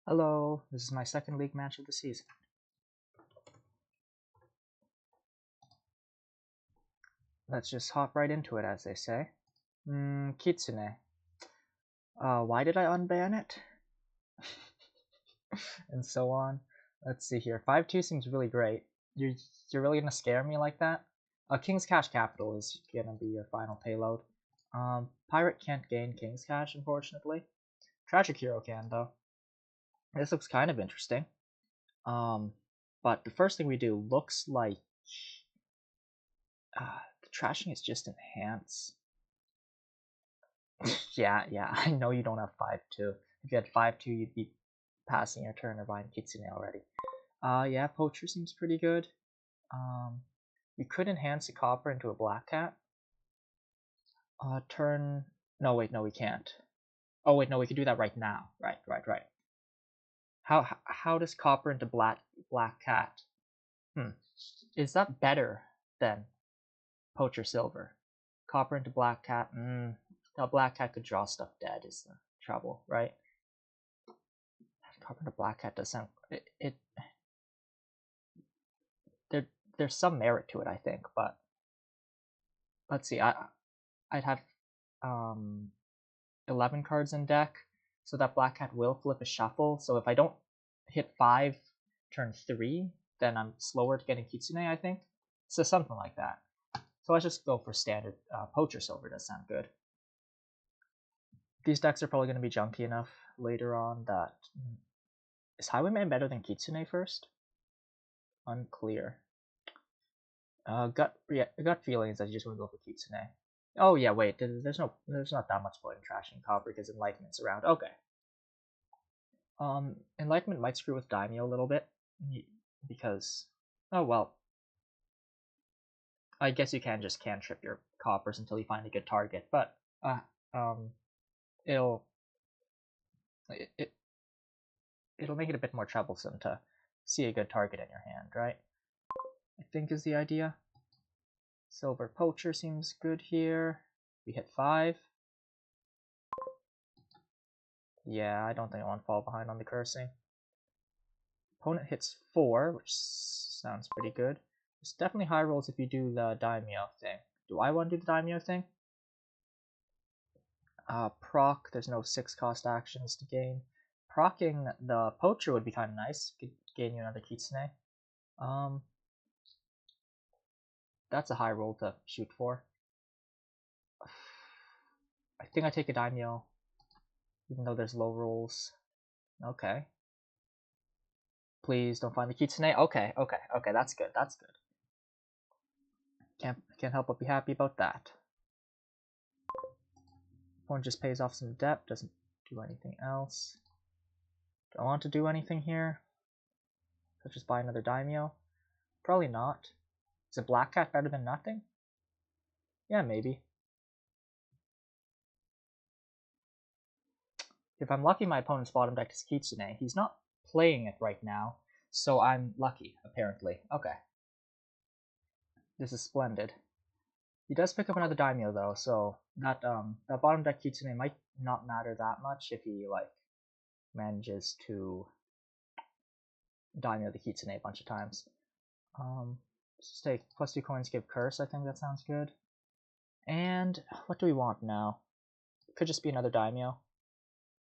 Hello, this is my second league match of the season. Let's just hop right into it, as they say. Kitsune. Why did I unban it? And so on. Let's see here. 5-2 seems really great. You're really gonna scare me like that? King's Cash Capital is gonna be your final payload. Pirate can't gain King's Cash, unfortunately. Tragic Hero can, though. This looks kind of interesting. But the first thing we do looks like the trashing is just enhance. yeah, I know you don't have 5-2. If you had 5-2, you'd be passing your turn or buying Kitsune already. Yeah, Poacher seems pretty good. You could enhance a copper into a black cat. Turn. No, wait, no, we can't. Oh, wait, no, we can do that right now. Right. How does copper into black cat? Is that better than Poacher Silver? Copper into black cat. The black cat could draw stuff dead is the trouble, right? Copper into black cat does sound there's some merit to it, I think, but let's see. I'd have 11 cards in deck, so that black cat will flip a shuffle. So if I don't hit 5 turn 3, then I'm slower to getting Kitsune, I think. So something like that. So let's just go for standard. Poacher Silver does sound good. These decks are probably going to be junky enough later on that... Is Highwayman better than Kitsune first? Unclear. Gut feeling is that you just want to go for Kitsune. Oh yeah, wait, there's not that much point in trashing copper because Enlightenment's around. Okay. Enlightenment might screw with Daimyo a little bit because, oh well, I guess you can just cantrip your coppers until you find a good target, but it'll make it a bit more troublesome to see a good target in your hand, right? I think is the idea. Silver Poacher seems good here. We hit 5. Yeah, I don't think I want to fall behind on the cursing. Opponent hits 4, which sounds pretty good. There's definitely high rolls if you do the Daimyo thing. Do I want to do the Daimyo thing? Proc, there's no 6 cost actions to gain. Proccing the Poacher would be kind of nice. Could gain you another Kitsune. That's a high roll to shoot for. I think I take a Daimyo, even though there's low rolls. Okay. Please don't find the Kitsune. Okay, that's good. Can't help but be happy about that. Opponent just pays off some debt, doesn't do anything else. Do I want to do anything here? Such as buy another Daimyo? Probably not. Is a black cat better than nothing? Yeah, maybe. If I'm lucky, my opponent's bottom deck is Kitsune. He's not playing it right now, so I'm lucky, apparently. Okay. This is splendid. He does pick up another Daimyo though, so that bottom deck Kitsune might not matter that much if he like manages to Daimyo the Kitsune a bunch of times. Let's take +2 coins, give curse. I think that sounds good. And what do we want now? Could just be another Daimyo.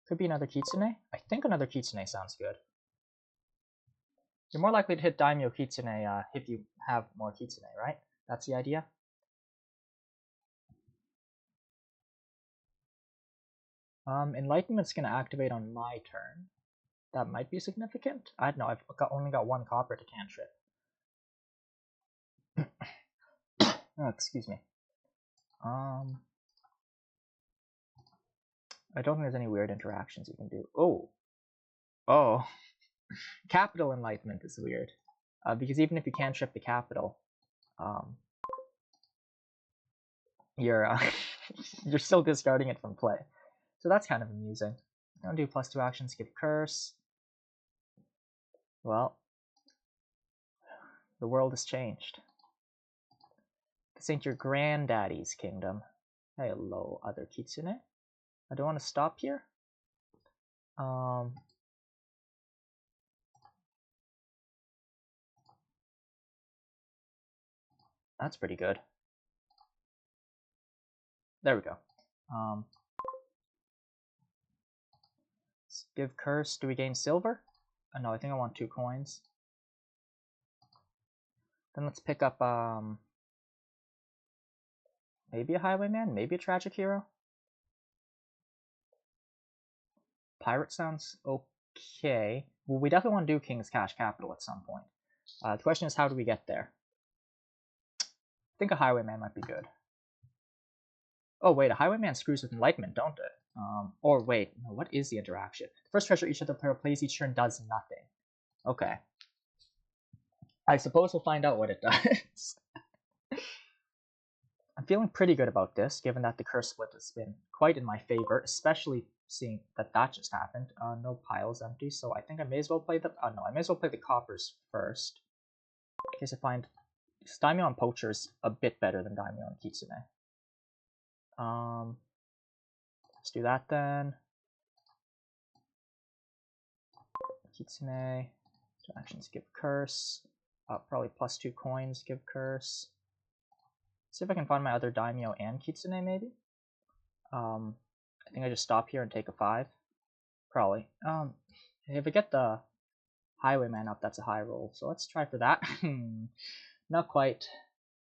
Could be another Kitsune. I think another Kitsune sounds good. You're more likely to hit Daimyo Kitsune if you have more Kitsune, right? That's the idea. Enlightenment's gonna activate on my turn. That might be significant. I don't know. I've only got 1 copper to cantrip. Oh, excuse me. I don't think there's any weird interactions you can do. Oh. Capital Enlightenment is weird. Because even if you cantrip the capital, you're you're still discarding it from play. So that's kind of amusing. Don't do +2 actions, give curse. Well, the world has changed. This ain't your granddaddy's kingdom. Hello, other Kitsune. I don't want to stop here. That's pretty good. There we go. Let's give curse. Do we gain silver? No, I think I want 2 coins. Then let's pick up maybe a highwayman, maybe a tragic hero. Pirate sounds okay. Well, we definitely want to do King's Cash Capital at some point. The question is, how do we get there? I think a highwayman might be good. Oh wait, a highwayman screws with enlightenment, don't it? Or wait, no, what is the interaction? The first treasure each other player plays each turn does nothing. Okay. I suppose we'll find out what it does. I'm feeling pretty good about this, given that the curse split has been quite in my favor, especially seeing that that just happened. No piles empty, so I think I may as well play the... no, I may as well play the coppers first. In case I find... Daimyo on Poacher is a bit better than Daimyo on Kitsune. Let's do that then. Kitsune. Actions give curse. Probably plus 2 coins give curse. See if I can find my other Daimyo and Kitsune maybe. I think I just stop here and take a 5. Probably. If I get the highwayman up, that's a high roll. So let's try for that. Not quite.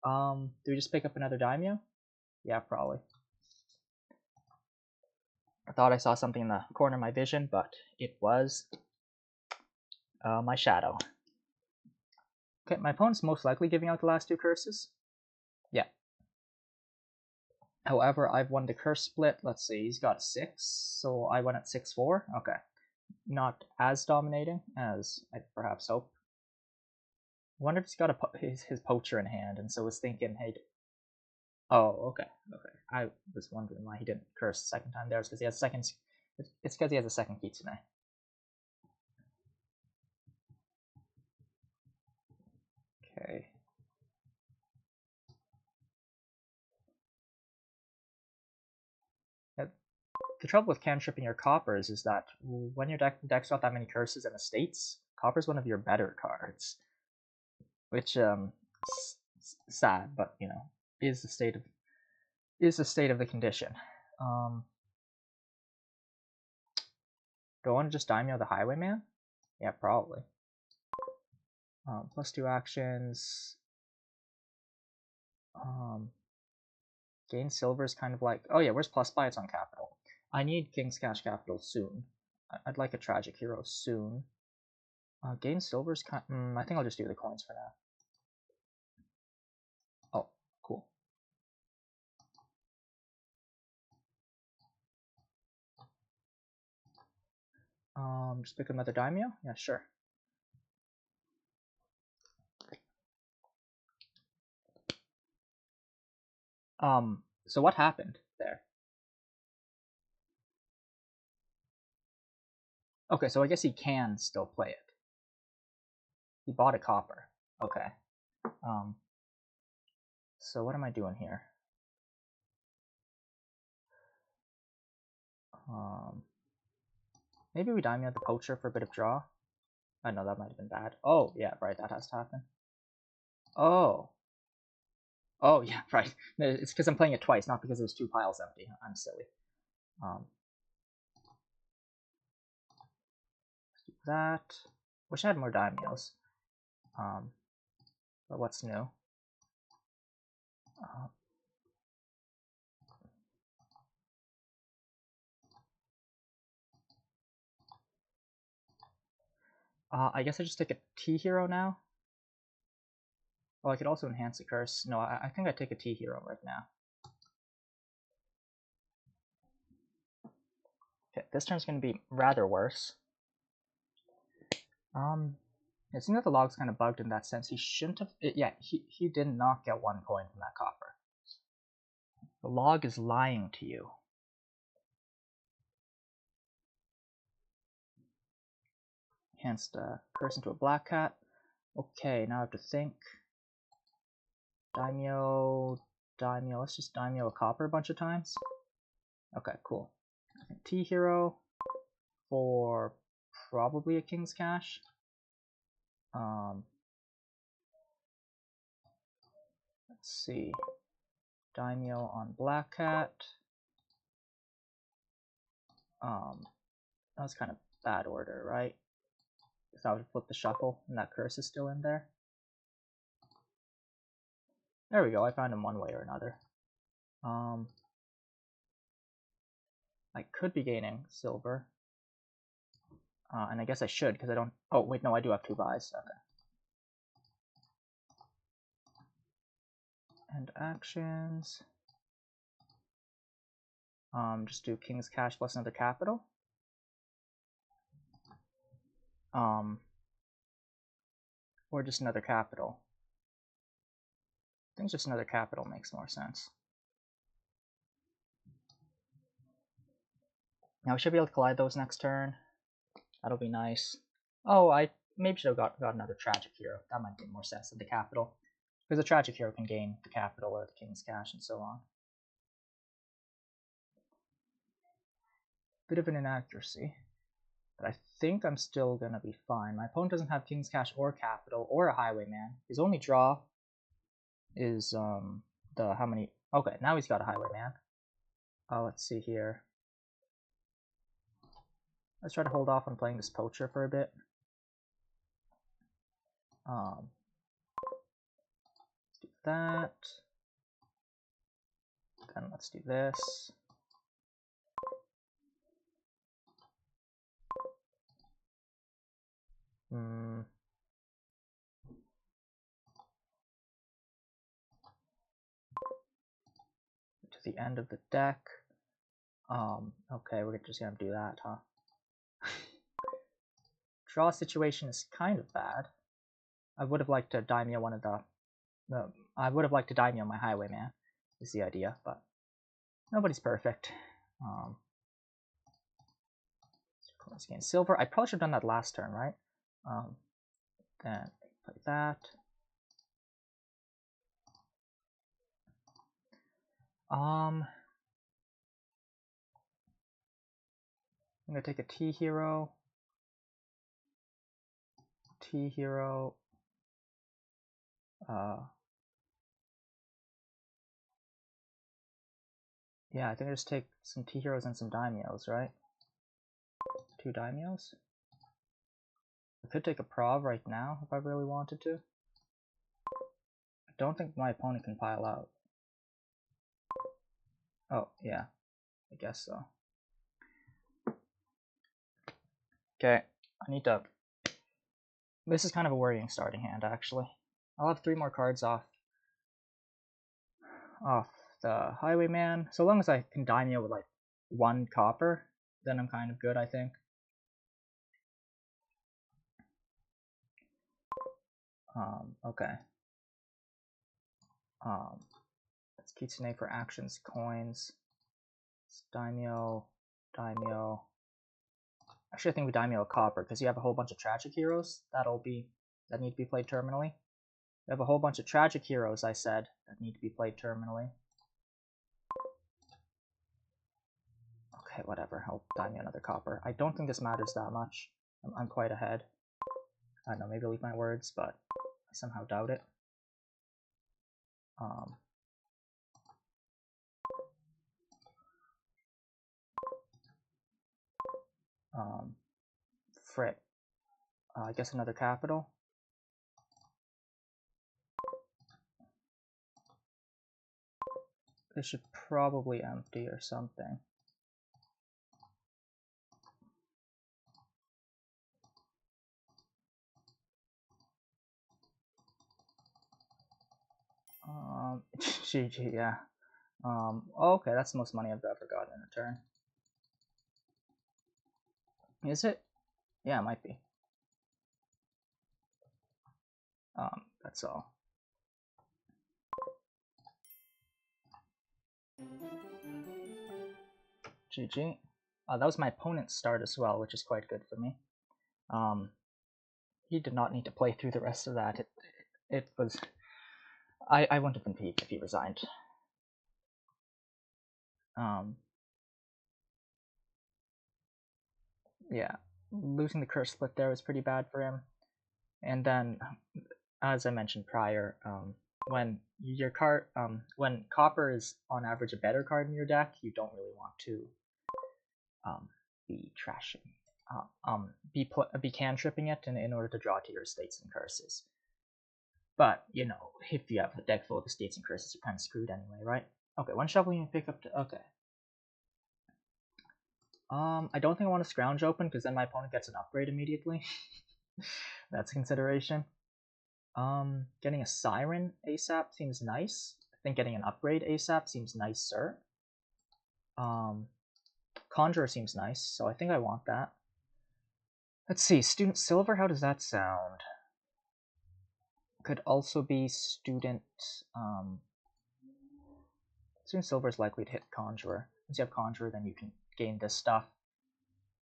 Do we just pick up another Daimyo? Yeah, probably. I thought I saw something in the corner of my vision, but it was my shadow. Okay, my opponent's most likely giving out the last 2 curses. Yeah. However, I've won the curse split. Let's see, he's got a 6, so I won at 6-4. Okay. Not as dominating as I perhaps hoped. I wonder if he's got his poacher in hand, and so was thinking, hey... Oh, okay, okay. I was wondering why he didn't curse the second time there. It's because he has a second... It's because he has a second Kitsune. Okay. The trouble with cantripping your coppers is that when your deck's got that many curses and estates, copper's one of your better cards. Which, sad, but, you know, is the state of the condition. Do I want to just Daimyo the highwayman? Yeah, probably. Plus 2 actions. Gain silver is kind of like... Oh yeah, where's plus buy? It's on capital. I need King's Cash Capital soon. I'd like a tragic hero soon. Gain silver is kind... I think I'll just do the coins for now. Oh, cool. Just pick another Daimyo? Yeah, sure. So what happened there? Okay, so I guess he can still play it. He bought a copper. Okay. So what am I doing here? Maybe we Daimyo the poacher for a bit of draw. I know that might have been bad. Oh, yeah, right, that has to happen. Oh. Oh, yeah, right. It's because I'm playing it twice, not because there's 2 piles empty. I'm silly. Let's do that. Wish I had more Daimyos. But what's new? I guess I just take a T hero now. Oh, I could also enhance the curse. No, I think I take a T hero right now. Okay, this turn's going to be rather worse. It seems that the log's kind of bugged in that sense. He shouldn't have... yeah, he did not get 1 coin from that copper. The log is lying to you. Enhanced curse into a black cat. Okay, now I have to think. Daimyo... Let's just Daimyo a copper a bunch of times. Okay, cool. T hero for probably a King's Cash. Let's see. Daimyo on Black Cat. That was kind of bad order, right? Because I would flip the shuffle, and that curse is still in there. There we go, I found him one way or another. I could be gaining silver. And I guess I should, because I don't... Oh, wait, no, I do have 2 buys. Okay. And actions... just do King's Cash plus another capital. Or just another capital. I think just another capital makes more sense. Now we should be able to collide those next turn. That'll be nice. Oh, I maybe should have got another Tragic Hero. That might make more sense than the capital. Because the Tragic Hero can gain the capital or the King's Cash and so on. Bit of an inaccuracy. But I think I'm still gonna be fine. My opponent doesn't have King's Cash or capital or a Highwayman. His only draw is the how many... Okay, now he's got a Highwayman. Let's see here. Let's try to hold off on playing this Poacher for a bit. Let's do that. Then let's do this. To the end of the deck. Okay, we're just gonna do that, huh? Draw situation is kind of bad. I would have liked to daimyo one of I would have liked to daimyo my Highwayman, is the idea, but nobody's perfect. Let's gain silver. I probably should have done that last turn, right? Then play that. I'm gonna take a T hero. Yeah, I think I just take some T heroes and some daimyos, right? 2 daimyos. I could take a prov right now if I really wanted to. I don't think my opponent can pile out. Oh, yeah. I guess so. Okay, I need to... This is kind of a worrying starting hand, actually. I'll have 3 more cards off the Highwayman. So long as I can daimyo with like 1 copper, then I'm kind of good, I think. Okay. That's Kitsune for actions, coins. It's daimyo. Actually, I think we daimyo a copper because you have a whole bunch of tragic heroes that need to be played terminally. We have a whole bunch of tragic heroes, I said, that need to be played terminally. Okay, whatever. I'll daimyo another copper. I don't think this matters that much. I'm quite ahead. I don't know, maybe I'll leave my words, but I somehow doubt it. Frick. I guess another capital. This should probably empty or something. GG, yeah. Okay, that's the most money I've ever gotten in a turn. Is it? Yeah, it might be. That's all. GG. That was my opponent's start as well, which is quite good for me. He did not need to play through the rest of that. It was... I wouldn't have been peeved if he resigned. Yeah, losing the curse split there was pretty bad for him. And then, as I mentioned prior, when your card, when copper is on average a better card in your deck, you don't really want to be trashing, be cantripping it in order to draw to your estates and curses. But you know, if you have a deck full of estates and curses, you're kind of screwed anyway, right? Okay, one shuffle you can pick up to. Okay. I don't think I want to scrounge open because then my opponent gets an upgrade immediately. That's a consideration. Getting a Siren ASAP seems nice. I think getting an upgrade ASAP seems nicer. Conjurer seems nice, so I think I want that. Let's see, Student Silver, how does that sound? Could also be Student... Student Silver is likely to hit Conjurer. Once you have Conjurer, then you can gain this stuff.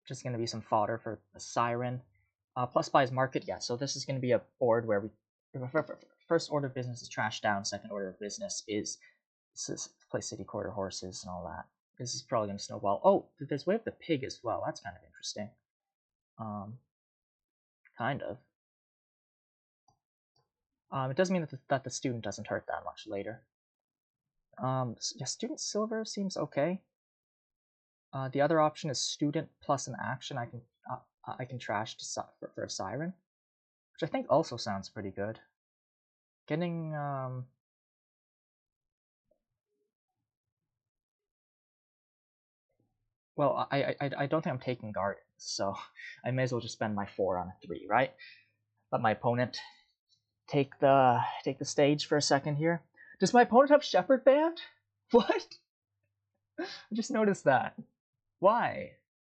Just going to be some fodder for the Siren. Plus buys Market, yeah, so this is going to be a board where we... First order of business is trash down, second order of business is play City Quarter Horses and all that. This is probably going to snowball. Oh, there's Way of the Pig as well. That's kind of interesting. Kind of. It does mean that the student doesn't hurt that much later. Yeah, Student Silver seems okay. The other option is Student plus an action. I can trash for a Siren, which I think also sounds pretty good. Getting well, I don't think I'm taking Gardens, so I may as well just spend my 4 on a 3, right? Let my opponent take the stage for a second here. Does my opponent have Shepherd Band? What? I just noticed that. Why?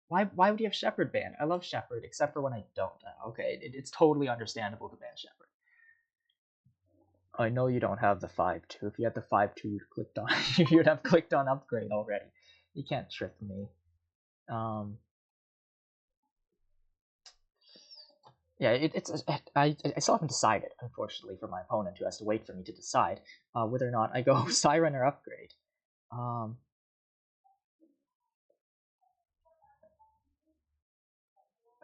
Why would he have Shepherd Band? I love Shepherd, except for when I don't. Okay, it's totally understandable to ban Shepherd. I know you don't have the 5-2. If you had the 5-2, you'd have clicked on upgrade already. You can't trick me. Yeah, I still haven't decided, unfortunately, for my opponent, who has to wait for me to decide whether or not I go Siren or upgrade. I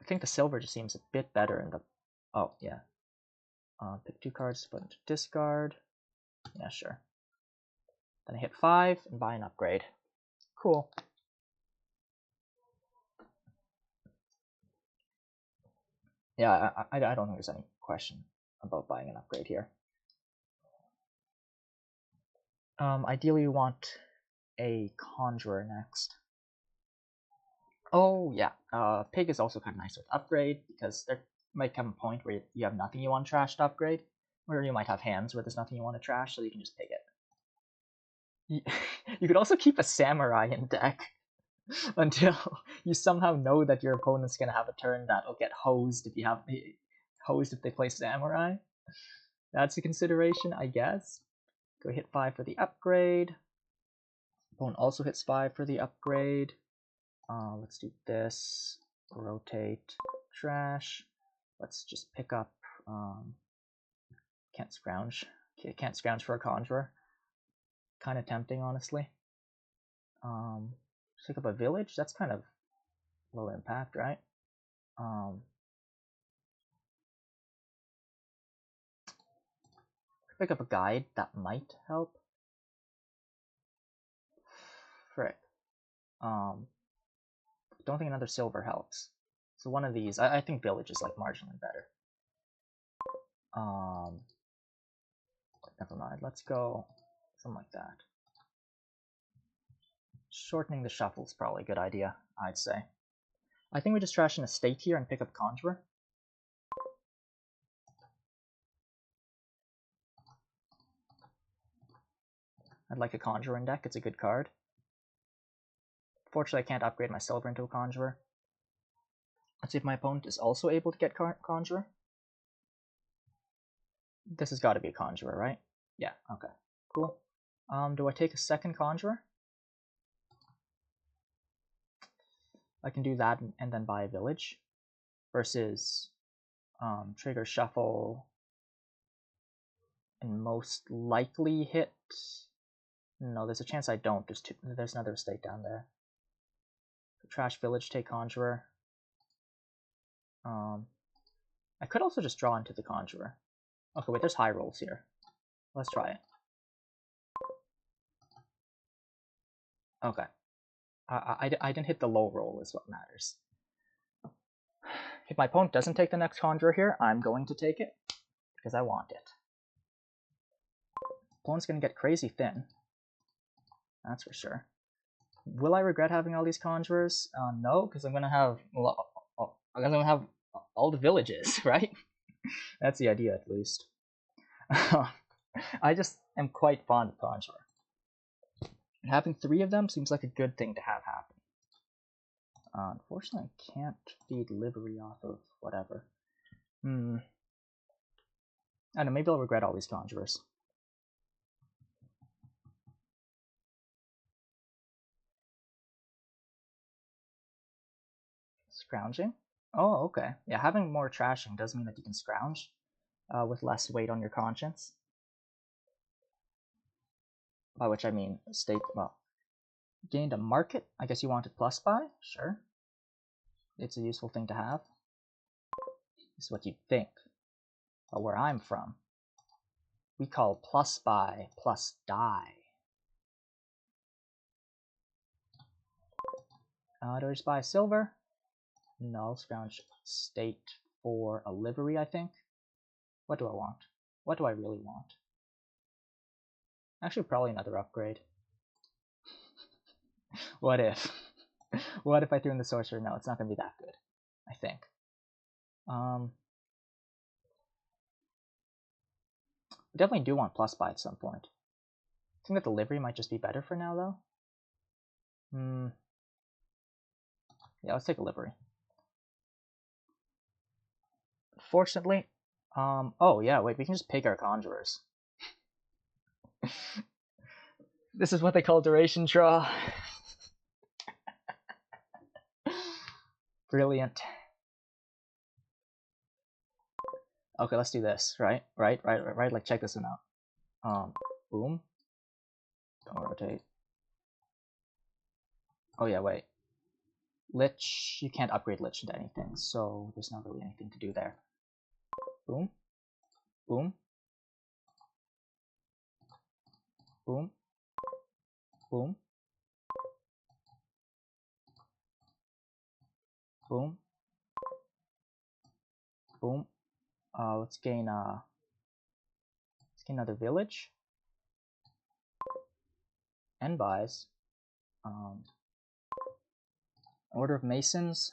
think the silver just seems a bit better in the... Oh, yeah. Pick 2 cards to put into discard. Yeah, sure. Then I hit 5 and buy an upgrade. Cool. Yeah, I don't think there's any question about buying an upgrade here. Ideally you want a Conjurer next. Oh, yeah. Pig is also kind of nice with upgrade, because there might come a point where you have nothing you want trash to upgrade, or you might have hands where there's nothing you want to trash, so you can just pig it. You could also keep a Samurai in deck until you somehow know that your opponent's going to have a turn that'll get hosed if they play Samurai. That's a consideration, I guess. Go hit 5 for the upgrade. Opponent also hits 5 for the upgrade. Let's do this. Rotate. Trash. Let's just pick up... can't scrounge. Can't scrounge for a Conjurer. Kind of tempting, honestly. Pick up a Village. That's kind of low impact, right? Pick up a Guide. That might help. Frick. Don't think another silver helps. So one of these, I think Village is like marginally better. Never mind. Let's go something like that. Shortening the shuffle is probably a good idea, I'd say. I think we just trash an estate here and pick up Conjurer. I'd like a Conjurer in deck. It's a good card. Fortunately, I can't upgrade my silver into a Conjurer. Let's see if my opponent is also able to get Conjurer. This has got to be a Conjurer, right? Yeah, okay. Cool. Do I take a second Conjurer? I can do that and then buy a Village. Versus trigger Shuffle and most likely hit... No, there's a chance I don't. There's another estate down there. Trash Village, take Conjurer. I could also just draw into the Conjurer. Okay, wait, there's high rolls here. Let's try it. Okay. I didn't hit the low roll is what matters. If my opponent doesn't take the next Conjurer here, I'm going to take it because I want it. Opponent's going to get crazy thin. That's for sure. Will I regret having all these Conjurers? No, because I'm going to have all the villages, right? That's the idea, at least. I just am quite fond of Conjurer. And having 3 of them seems like a good thing to have happen. Unfortunately, I can't feed livery off of whatever. I don't know, maybe I'll regret all these Conjurers. Scrounging? Oh, okay. Yeah, having more trashing does mean that you can scrounge with less weight on your conscience. By which I mean gained a market. I guess you wanted plus buy? Sure. It's a useful thing to have. This is what you'd think. But where I'm from, we call plus buy plus die. Do I just buy silver? No, I'll scrounge state for a livery, I think. What do I want? What do I really want? Actually, probably another upgrade. What if? What if I threw in the sorcerer? No, it's not going to be that good, I think. I definitely do want plus buy at some point. I think that the livery might just be better for now, though. Yeah, let's take a livery. Fortunately, oh yeah, wait, we can just pick our Conjurers. This is what they call duration draw. Brilliant. Okay, let's do this. Right. Like, check this one out. Boom. Don't rotate. Oh yeah, wait. Lich, you can't upgrade Lich into anything, so there's not really anything to do there. Boom. Boom. Boom. Boom. Boom. Boom. Let's gain another village. And buys. Order of Masons.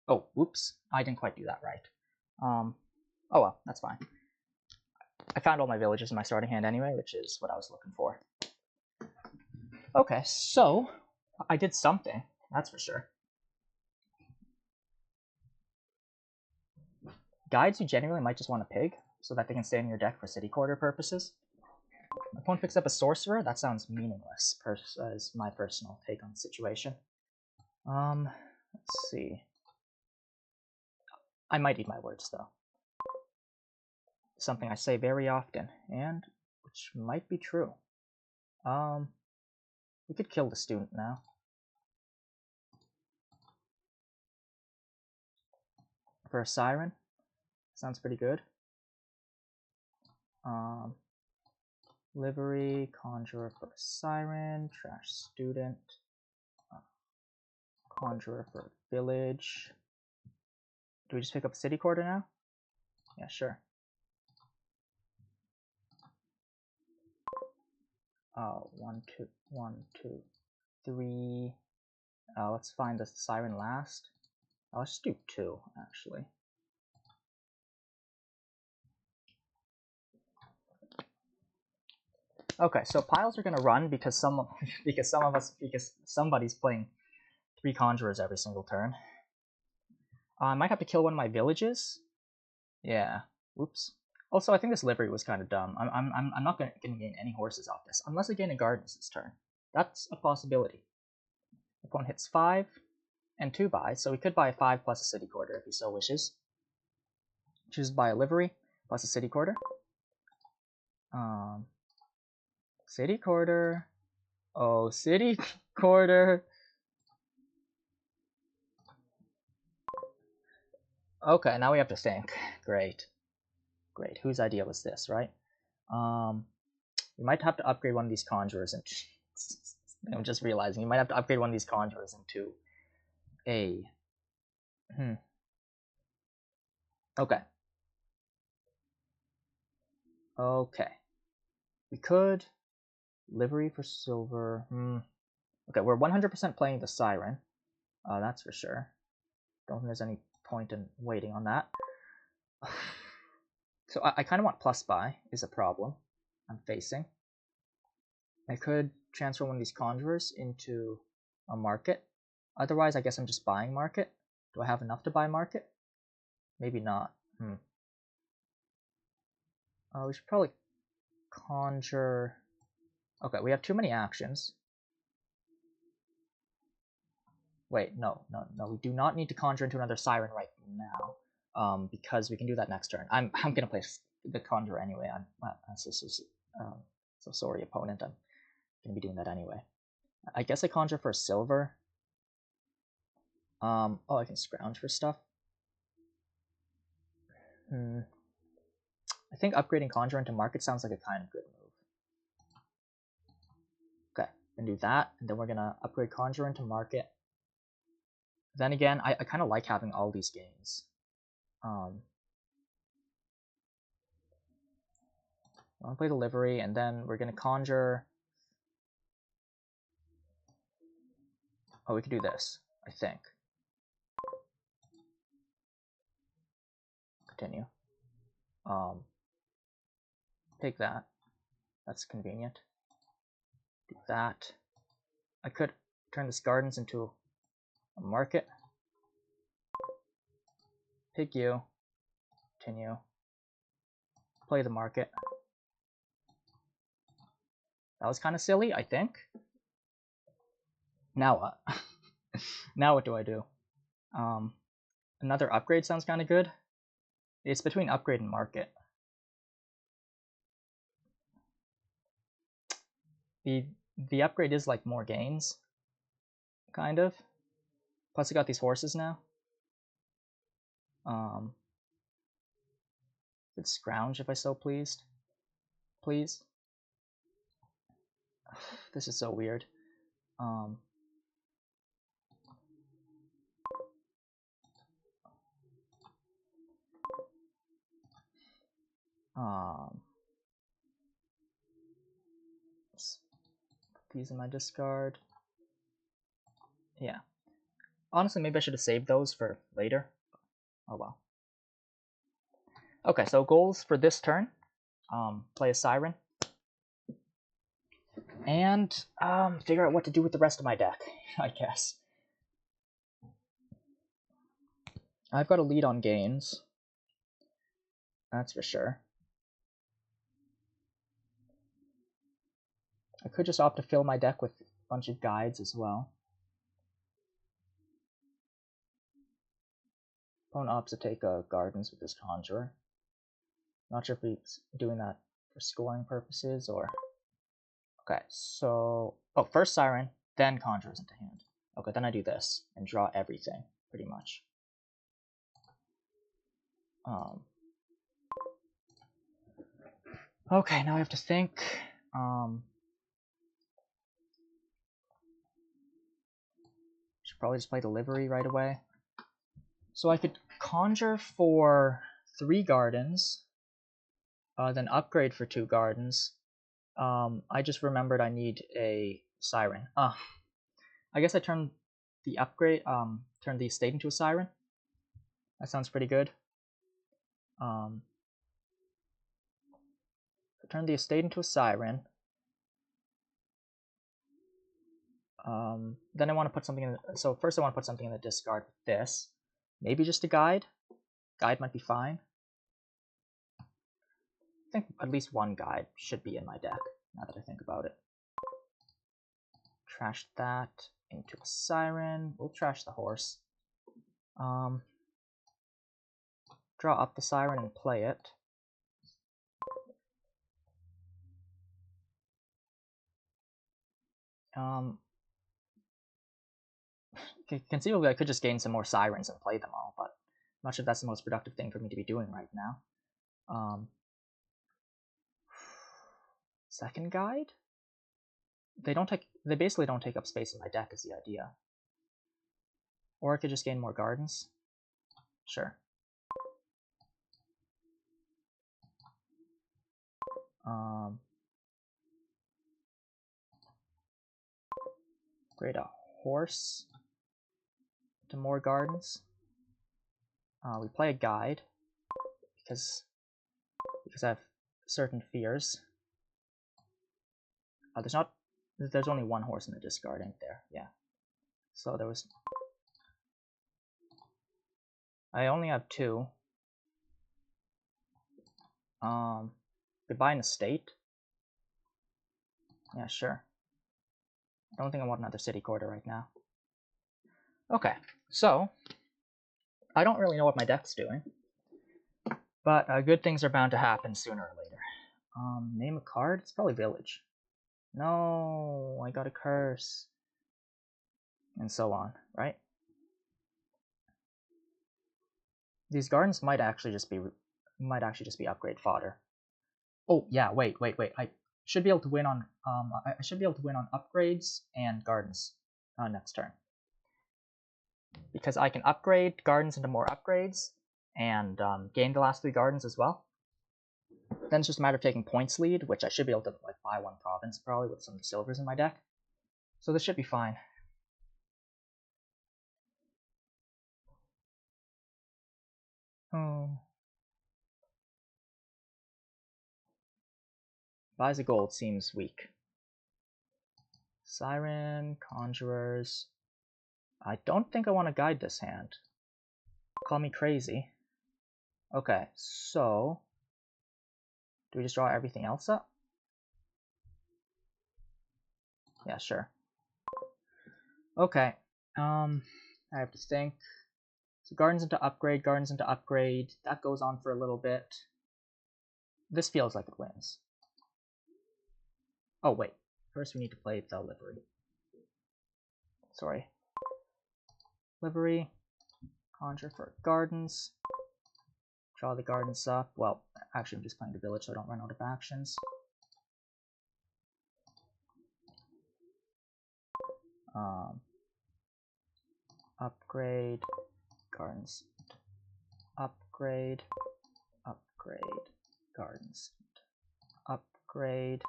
Oh, whoops. I didn't quite do that right. Oh well, that's fine. I found all my villages in my starting hand anyway, which is what I was looking for. Okay, so I did something, that's for sure. Guides you genuinely might just want a pig, so that they can stay in your deck for city quarter purposes. My opponent picks up a sorcerer, that sounds meaningless, as my personal take on the situation. Let's see. I might eat my words, though. Something I say very often, and which might be true. We could kill the student now. For a siren, sounds pretty good. Livery, conjurer for a siren, trash student, conjurer for a village. Do we just pick up city quarter now? Yeah, sure. One, two, three. Let's find the siren last. Let's do 2, actually. Okay, so piles are gonna run because somebody's playing 3 conjurers every single turn. I might have to kill one of my villages. Yeah. Whoops. Also, I think this livery was kind of dumb. I'm not gonna gain any horses off this unless I gain a gardens this turn. That's a possibility. Opponent hits 5 and 2 buys, so we could buy a 5 plus a city quarter if he so wishes. Choose buy a livery plus a city quarter. City quarter. Oh, city quarter. Okay, now we have to think. Great. Great. Whose idea was this, right? We might have to upgrade one of these conjurers into... I'm just realizing, you might have to upgrade one of these conjurers into a... Okay. Okay. We could... Livery for silver... Okay, we're 100% playing the Siren. That's for sure. Don't think there's any point in waiting on that. So I kind of want plus buy, is a problem I'm facing. I could transfer one of these conjurers into a market. Otherwise, I guess I'm just buying market. Do I have enough to buy market? Maybe not. We should probably conjure... Okay, we have too many actions. Wait, no. We do not need to conjure into another Siren right now, because we can do that next turn. I'm gonna play the conjure anyway. I'm so sorry, opponent. I'm gonna be doing that anyway. I guess I conjure for a silver. Oh, I can scrounge for stuff. I think upgrading conjure into market sounds like a kind of good move. Okay, gonna do that, and then we're gonna upgrade conjure into market. Then again, I kind of like having all these games. I want to play the livery, and then we're gonna conjure. Oh, we could do this, I think. Continue. Take that. That's convenient. Do that. I could turn this gardens into a market. Pick you. Continue. Play the market. That was kind of silly, I think. Now what? Now what do I do? Another upgrade sounds kind of good. It's between upgrade and market. The upgrade is like more gains, kind of. Plus I got these horses now. Could scrounge if I so pleased. Please. This is so weird. Let's put these in my discard. Yeah. Honestly, maybe I should have saved those for later. Oh well. Okay, so goals for this turn. Play a Siren. And figure out what to do with the rest of my deck, I guess. I've got a lead on gains. That's for sure. I could just opt to fill my deck with a bunch of guides as well. Opponent opts to take gardens with this conjurer. Not sure if he's doing that for scoring purposes or... Okay, so... Oh, first Siren, then conjurers into hand. Okay, then I do this and draw everything, pretty much. Okay, now I have to think. Should probably just play the livery right away. So I could conjure for 3 gardens, then upgrade for 2 gardens. I just remembered I need a Siren. I guess I turn the upgrade, turn the estate into a Siren. That sounds pretty good. Turn the estate into a Siren. Then I want to put something in. So first I want to put something in the discard with this. Maybe just a guide. Guide might be fine. I think at least one guide should be in my deck, now that I think about it. Trash that into a Siren. We'll trash the horse. Draw up the Siren and play it. Conceivably I could just gain some more sirens and play them all, but I'm not sure if that's the most productive thing for me to be doing right now. Second guide? They basically don't take up space in my deck is the idea. Or I could just gain more gardens. Sure. Create a horse to more gardens. We play a guide because I have certain fears. There's only one horse in the discard, ain't there? Yeah. So there was. I only have two. Goodbye an estate. Yeah, sure. I don't think I want another city quarter right now. Okay, so I don't really know what my deck's doing, but good things are bound to happen sooner or later. Name a card? It's probably village. No, I got a curse. And so on, right? These gardens might actually just be upgrade fodder. Oh yeah, wait. I should be able to win on I should be able to win on upgrades and gardens next turn. Because I can upgrade gardens into more upgrades and gain the last 3 gardens as well. Then it's just a matter of taking points lead, which I should be able to like buy 1 province probably with some of the silvers in my deck. So this should be fine. Oh. Buys a gold seems weak. Siren, Conjurers. I don't think I want to guide this hand. Call me crazy. Okay, so do we just draw everything else up? Yeah, sure. Okay, I have to think. So gardens into upgrade, that goes on for a little bit. This feels like it wins. Oh wait, first we need to play the livery. Sorry. Livery, conjure for gardens. Draw the gardens up. Well, actually I'm just playing the village so I don't run out of actions. Upgrade, gardens, upgrade, gardens, upgrade,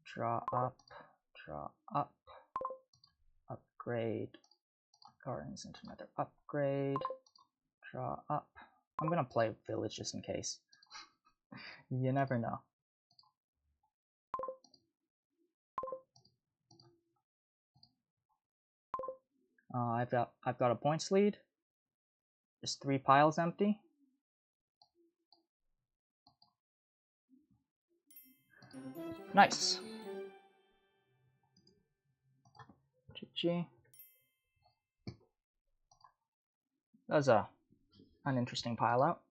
draw up, upgrade, gardens into another upgrade, draw up. I'm gonna play village just in case. You never know. I've got a points lead. Just 3 piles empty. Nice. GG. That was an interesting pile out.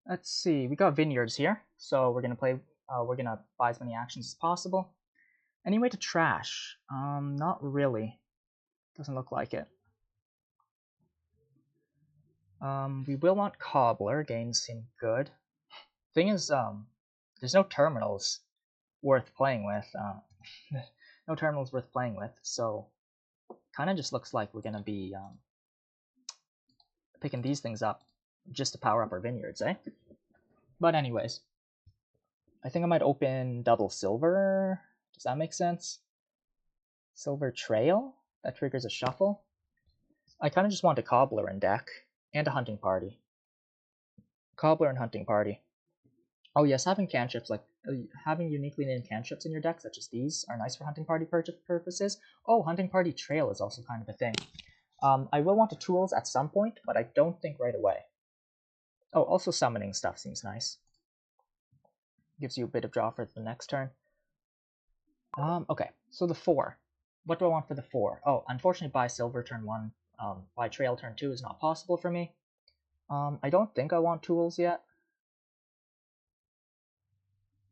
Let's see. We got vineyards here, so we're gonna play. We're gonna buy as many actions as possible. Any way to trash? Not really. Doesn't look like it. We will want cobbler. Gains seem good. Thing is, there's no terminals worth playing with. No terminals worth playing with, so kind of just looks like we're gonna be picking these things up just to power up our vineyards, eh? But anyways, I think I might open double silver. Does that make sense? Silver trail? That triggers a shuffle. I kind of just want a cobbler in deck and a hunting party. Cobbler and hunting party. Oh yes, having cantrips like having uniquely named cantrips in your deck, such as these, are nice for hunting party purposes. Oh, hunting party trail is also kind of a thing. I will want the tools at some point, but I don't think right away. Oh, also summoning stuff seems nice. Gives you a bit of draw for the next turn. Okay, so the 4. What do I want for the 4? Oh, unfortunately buy silver turn 1, buy trail turn 2 is not possible for me. I don't think I want tools yet.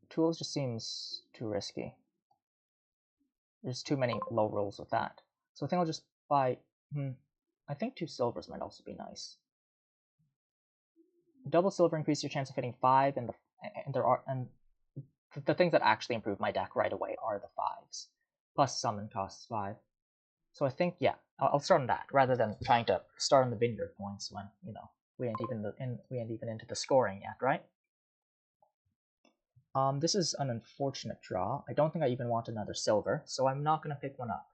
Tools just seems too risky. There's too many low rolls with that. So I think I'll just buy... I think 2 silvers might also be nice. Double silver increases your chance of hitting 5, and the things that actually improve my deck right away are the 5s. Plus summon costs 5. So I think, yeah, I'll start on that, rather than trying to start on the vineyard points when, you know, we ain't even into the scoring yet, right? This is an unfortunate draw. I don't think I even want another silver, so I'm not going to pick one up.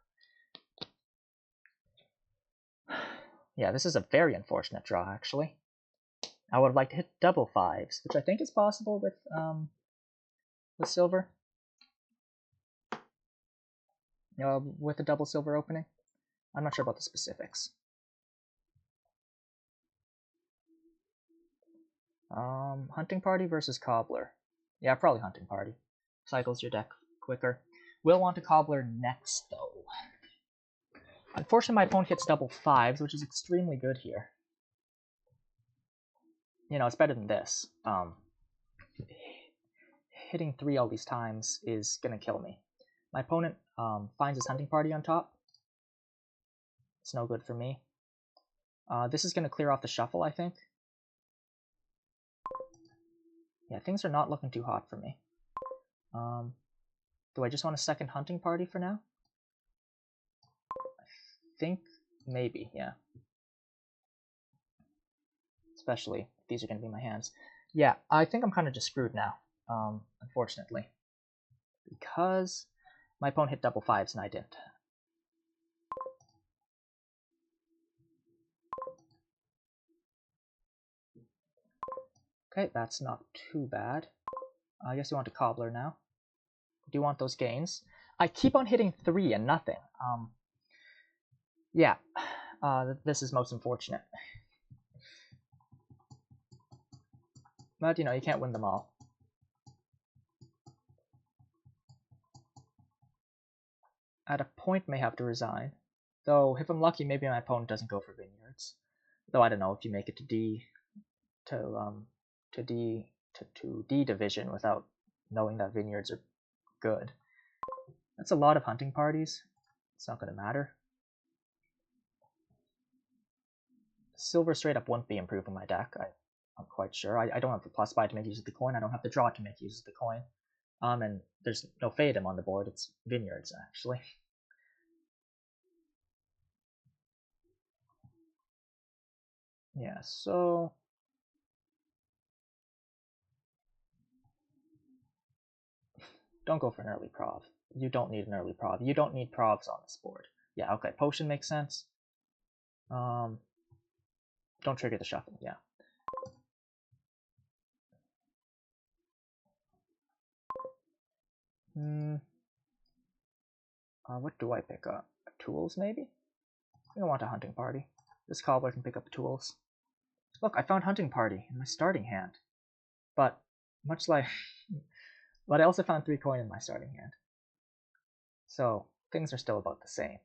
Yeah, this is a very unfortunate draw, actually. I would have liked to hit double 5s, which I think is possible with silver. With a double silver opening. I'm not sure about the specifics. Hunting Party versus Cobbler. Yeah, probably Hunting Party. Cycles your deck quicker. We'll want a Cobbler next, though. Unfortunately, my opponent hits double 5s, which is extremely good here. You know, it's better than this. Hitting 3 all these times is gonna kill me. My opponent finds his Hunting Party on top. It's no good for me. This is gonna clear off the shuffle, I think. Yeah, things are not looking too hot for me. Do I just want a second Hunting Party for now? I think maybe, yeah. Especially if these are going to be my hands. Yeah, I think I'm kind of just screwed now, unfortunately. Because my opponent hit double 5s and I didn't. Okay, that's not too bad. I guess you want a Cobbler now. Do you want those gains? I keep on hitting 3 and nothing. Yeah, this is most unfortunate. But, you know, you can't win them all. At a point, may have to resign. Though, if I'm lucky, maybe my opponent doesn't go for vineyards. Though I don't know if you make it to D D division without knowing that vineyards are good. That's a lot of hunting parties. It's not going to matter. Silver straight up won't be improving my deck. I'm quite sure. I don't have the plus buy to make use of the coin. I don't have the draw to make use of the coin. And there's no Fatum on the board. It's vineyards, actually. Yeah, so... Don't go for an early prov. You don't need an early prov. You don't need provs on this board. Yeah, okay, potion makes sense. Don't trigger the shuffle, yeah. What do I pick up? Tools, maybe? I think I want a hunting party. This cobbler can pick up tools. Look, I found hunting party in my starting hand. But, much like... but I also found 3 coin in my starting hand. So, things are still about the same.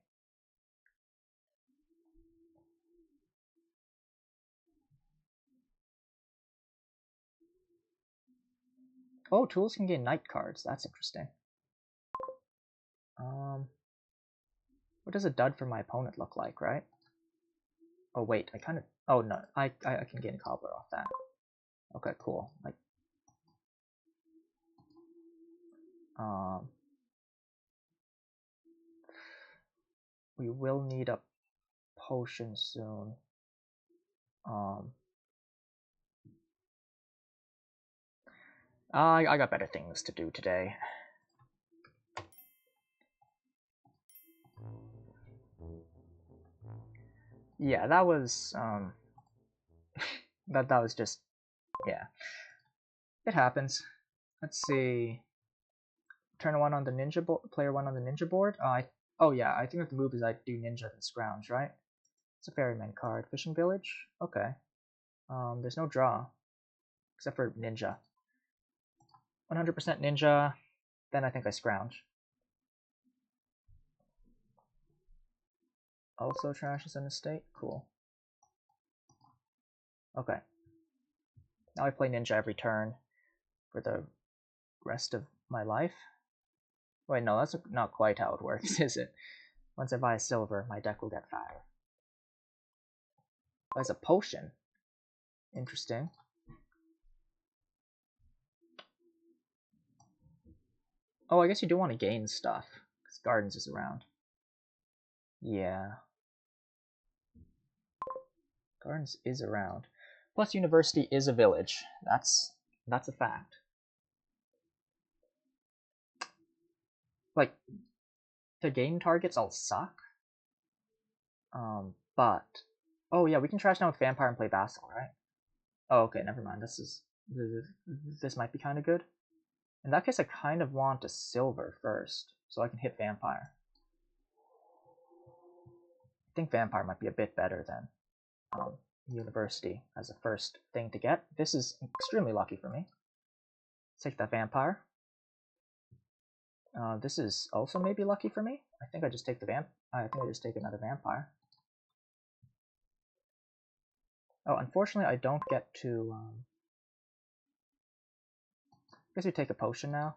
Oh, tools can gain night cards. That's interesting. What does a dud for my opponent look like, right? Oh wait, I kind of... oh no, I can gain a cobbler off that. Okay, cool. Like, we will need a potion soon. I got better things to do today. Yeah, that was that was just, yeah. It happens. Let's see. Turn 1 on the ninja board. Player 1 on the ninja board. Oh yeah, I think that the move is I do ninja and scrounge, right? It's a ferryman card. Fishing village. Okay. There's no draw except for ninja. 100% ninja. Then I think I scrounge. Also trashes an estate. Cool. Okay. Now I play ninja every turn for the rest of my life. Wait, no, that's not quite how it works, is it? Once I buy a silver, my deck will get fatter. Oh, it's a potion. Interesting. Oh, I guess you do want to gain stuff, because Gardens is around. Yeah. Gardens is around. Plus, University is a village. That's a fact. Like, the game targets all suck. But oh yeah, we can trash down with Vampire and play Vassal, right? Oh, okay, never mind. This might be kind of good. In that case, I kind of want a silver first, so I can hit Vampire. I think Vampire might be a bit better than University as a first thing to get. This is extremely lucky for me. Let's take that Vampire. This is also maybe lucky for me. I think I just take the I think I just take another Vampire. Oh, unfortunately, I don't get to. I guess we take a potion now.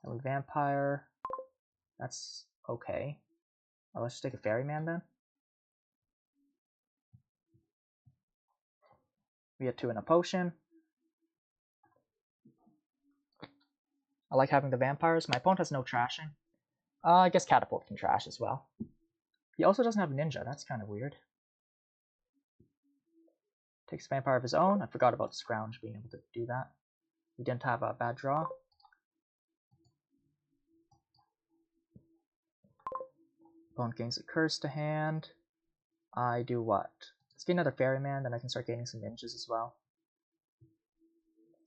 And with Vampire, that's okay. Oh, let's just take a Ferryman then. We get 2 in a potion. I like having the vampires. My opponent has no trashing. I guess Catapult can trash as well. He also doesn't have a ninja. That's kind of weird. Takes a vampire of his own. I forgot about Scrounge being able to do that. He didn't have a bad draw. Opponent gains a curse to hand. I do what? Let's get another Ferryman, then I can start gaining some ninjas as well.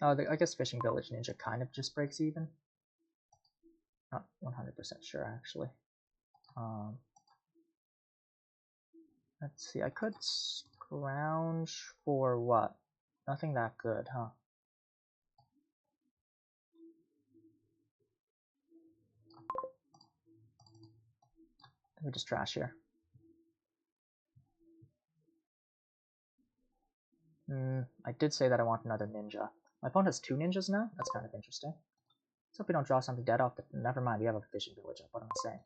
Oh, I guess Fishing Village Ninja kind of just breaks even. Not 100% sure, actually. Let's see, I could scrounge for what? Nothing that good, huh? Let me just trash here. I did say that I want another ninja. My opponent has 2 ninjas now? That's kind of interesting. Let's hope we don't draw something dead off the... Never mind, we have a Fishing Village up. What am I saying?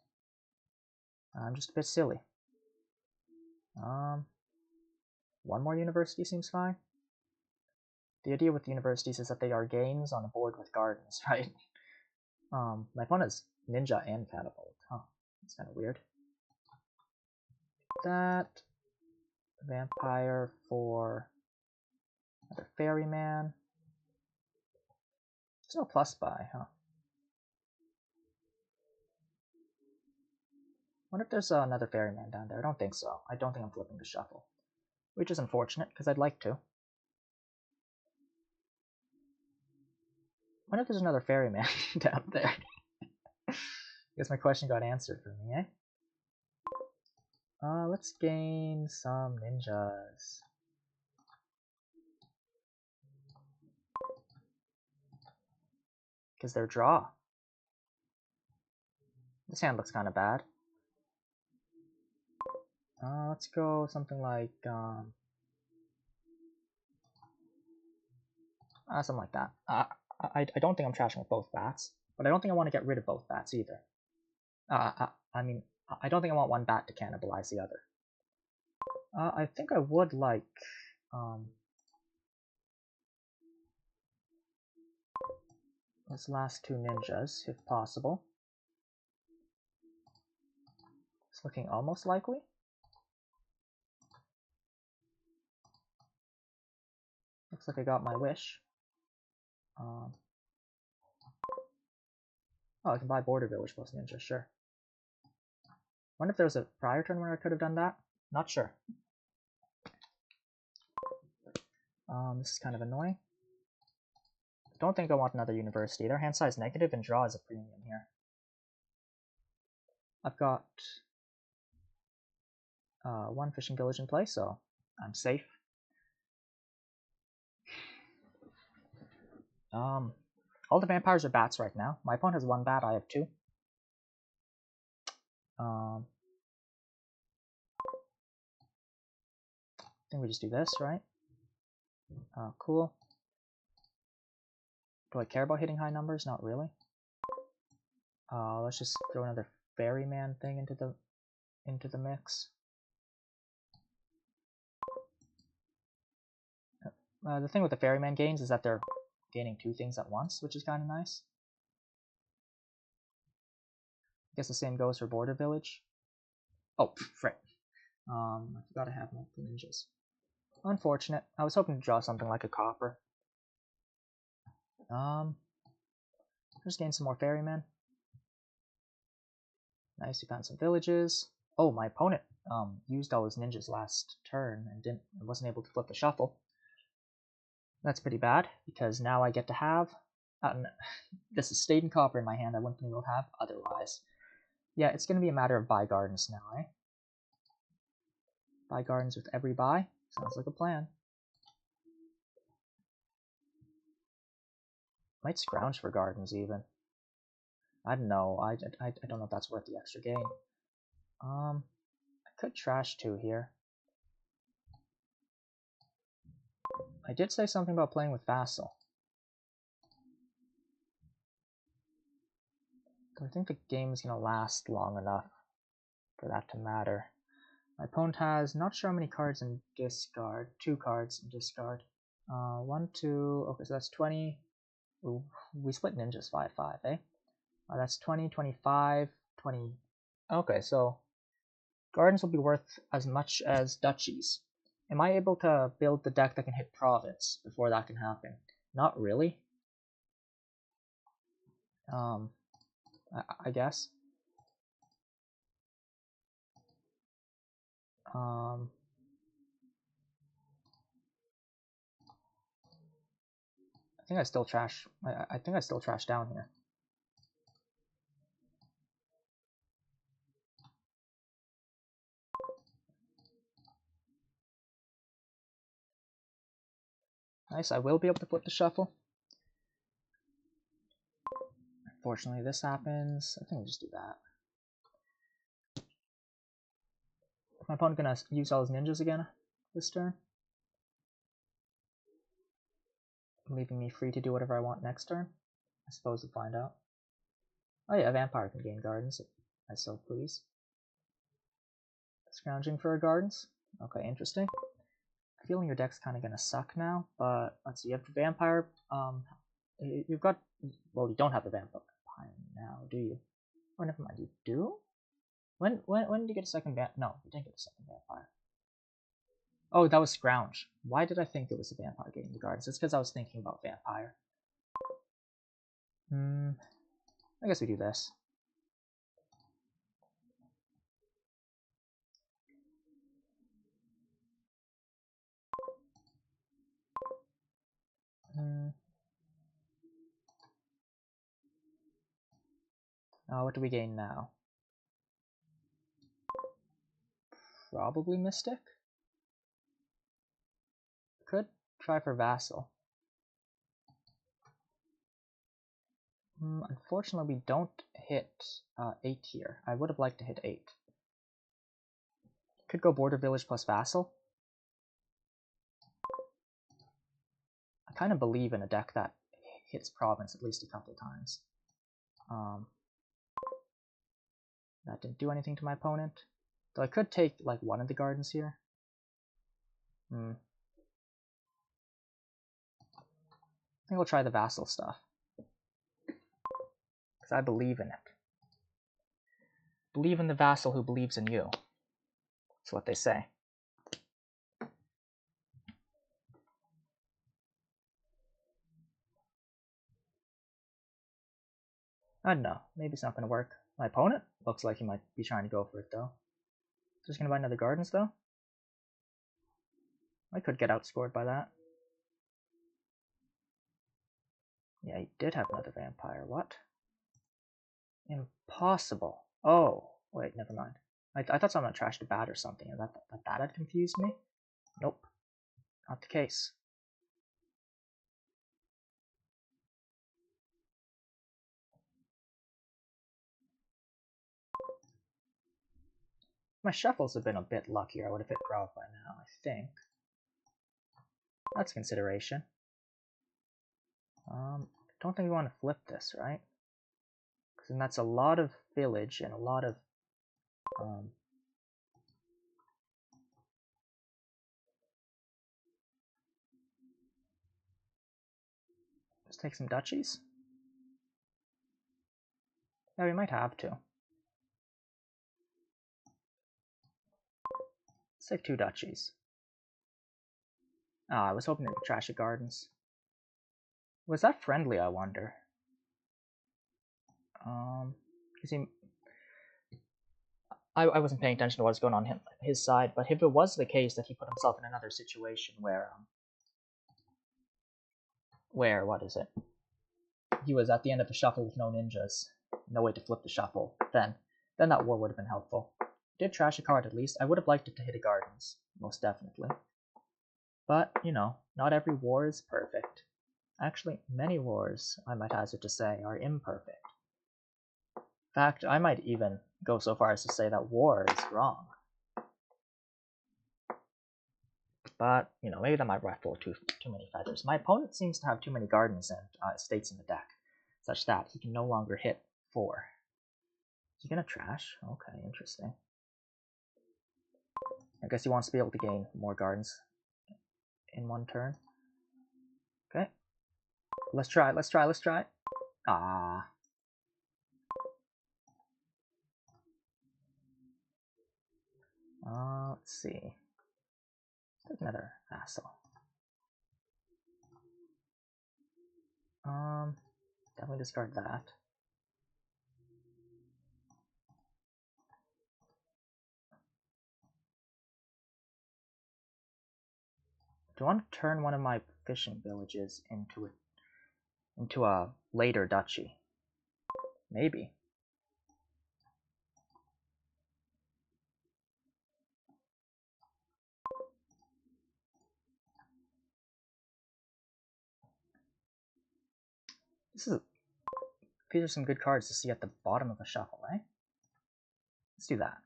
I'm just a bit silly. One more University seems fine. The idea with universities is that they are gains on a board with gardens, right? My opponent has Ninja and Catapult. Huh, that's kind of weird. That... Vampire for... another Ferryman. There's no plus buy, huh? Wonder if there's another Ferryman down there. I don't think so. I don't think I'm flipping the shuffle. Which is unfortunate, because I'd like to. Wonder if there's another Ferryman down there. I guess my question got answered for me, eh? Let's gain some ninjas. Because they're draw. This hand looks kind of bad. Let's go something like, something like that. I don't think I'm trashing with both bats, but I don't think I want to get rid of both bats either. I mean, I don't think I want one bat to cannibalize the other. I think I would like, those last 2 ninjas, if possible. It's looking almost likely. Looks like I got my wish. Oh, I can buy Border Village plus Ninja, sure. Wonder if there was a prior turn where I could have done that? Not sure. This is kind of annoying. Don't think I want another university. Their hand size negative and draw is a premium here. I've got 1 Fishing Village in play, so I'm safe. All the vampires are bats right now. My opponent has 1 bat, I have 2. I think we just do this, right? Cool. Do I care about hitting high numbers? Not really. Let's just throw another ferryman thing into the mix. The thing with the ferryman gains is that they're gaining 2 things at once, which is kind of nice. I guess the same goes for Border Village. Oh, frick. I forgot I have multiple ninjas. Unfortunate. I was hoping to draw something like a copper. Just gain some more ferrymen. Nice, we found some villages. Oh, my opponent used all his ninjas last turn and wasn't able to flip the shuffle. That's pretty bad, because now I get to have... this is stayed in copper in my hand I wouldn't be able to have otherwise. Yeah, it's going to be a matter of buy gardens now, eh? Buy gardens with every buy? Sounds like a plan. Might scrounge for gardens, even. I don't know. I don't know if that's worth the extra gain. I could trash 2 here. I did say something about playing with Vassal. I think the game is going to last long enough for that to matter. My opponent has not sure how many cards in discard. 2 cards in discard. 1, 2. Okay, so that's 20. Ooh, we split ninjas 5-5, eh? That's 20, 25, 20. Okay, so gardens will be worth as much as duchies. Am I able to build the deck that can hit province before that can happen? Not really. I guess. I think I still trash. I think I still trash down here. Nice, I will be able to flip the shuffle. Unfortunately, this happens. I think I'll just do that. My opponent gonna use all his ninjas again this turn, leaving me free to do whatever I want next turn. I suppose we'll find out. Oh yeah, a vampire can gain gardens if I so please. Scrounging for gardens. Okay, interesting. Feeling your deck's kind of gonna suck now, but let's see. You have the vampire. You've got. Well, you don't have the vampire now, do you? Or never mind, you do. When did you get a second No, you didn't get a second vampire. Oh, that was Scrounge. Why did I think it was a vampire getting the gardens? It's because I was thinking about vampire. I guess we do this. What do we gain now? Probably Mystic? Could try for Vassal. Unfortunately, we don't hit 8 here. I would have liked to hit 8. Could go Border Village plus Vassal. I kind of believe in a deck that hits Province at least a couple times. That didn't do anything to my opponent. Though I could take like one of the gardens here. I think we'll try the Vassal stuff. Because I believe in it. Believe in the vassal who believes in you. That's what they say. I don't know. Maybe it's not going to work. My opponent looks like he might be trying to go for it, though. Just going to buy another gardens, though? I could get outscored by that. Yeah, he did have another vampire. What? Impossible. Oh, wait, never mind. I thought someone trashed a bat or something, and that had confused me. Nope. Not the case. My shuffles have been a bit luckier. I would have hit Grove by now, I think. That's consideration. Don't think we want to flip this, right? And that's a lot of village and a lot of let's take some duchies. Yeah, we might have to. Let's take 2 duchies. Ah, I was hoping to trash the gardens. Was that friendly, I wonder? Because I wasn't paying attention to what was going on his side, but if it was the case that he put himself in another situation where what is it? He was at the end of the shuffle with no ninjas, no way to flip the shuffle, then that war would have been helpful. Did trash a card at least. I would have liked it to hit a gardens, most definitely. But, you know, not every war is perfect. Actually, many wars, I might hazard to say, are imperfect. In fact, I might even go so far as to say that war is wrong. But, you know, maybe that might ruffle too many feathers. My opponent seems to have too many gardens and estates in the deck, such that he can no longer hit 4. Is he gonna trash? Okay, interesting. I guess he wants to be able to gain more gardens in one turn. Okay. Let's try. Ah. Let's see. Let's take another vassal. Definitely discard that. Do I want to turn one of my fishing villages into a later duchy? Maybe. These are some good cards to see at the bottom of the shuffle, eh? Let's do that.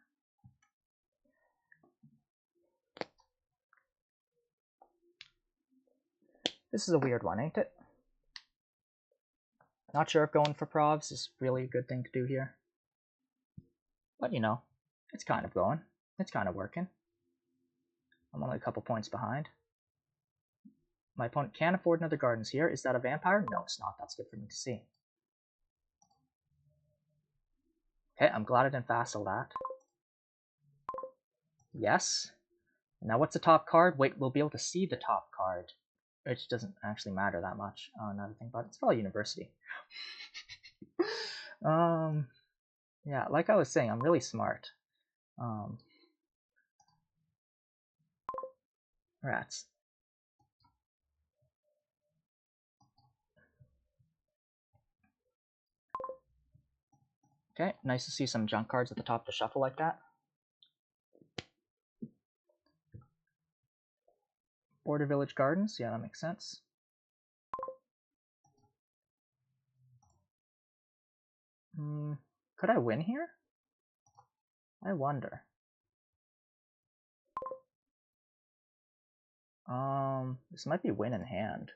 This is a weird one, ain't it? Not sure if going for provs is really a good thing to do here. But, you know, it's kind of going. It's kind of working. I'm only a couple points behind. My opponent can't afford another gardens here. Is that a vampire? No, it's not. That's good for me to see. Okay, I'm glad I didn't vassal that. Yes. Now what's the top card? Wait, we'll be able to see the top card. Which doesn't actually matter that much. Another thing, but it's probably university. Yeah, like I was saying, I'm really smart. Rats. Okay, nice to see some junk cards at the top of the shuffle like that. Border Village Gardens, yeah, that makes sense. Could I win here? I wonder. This might be win in hand.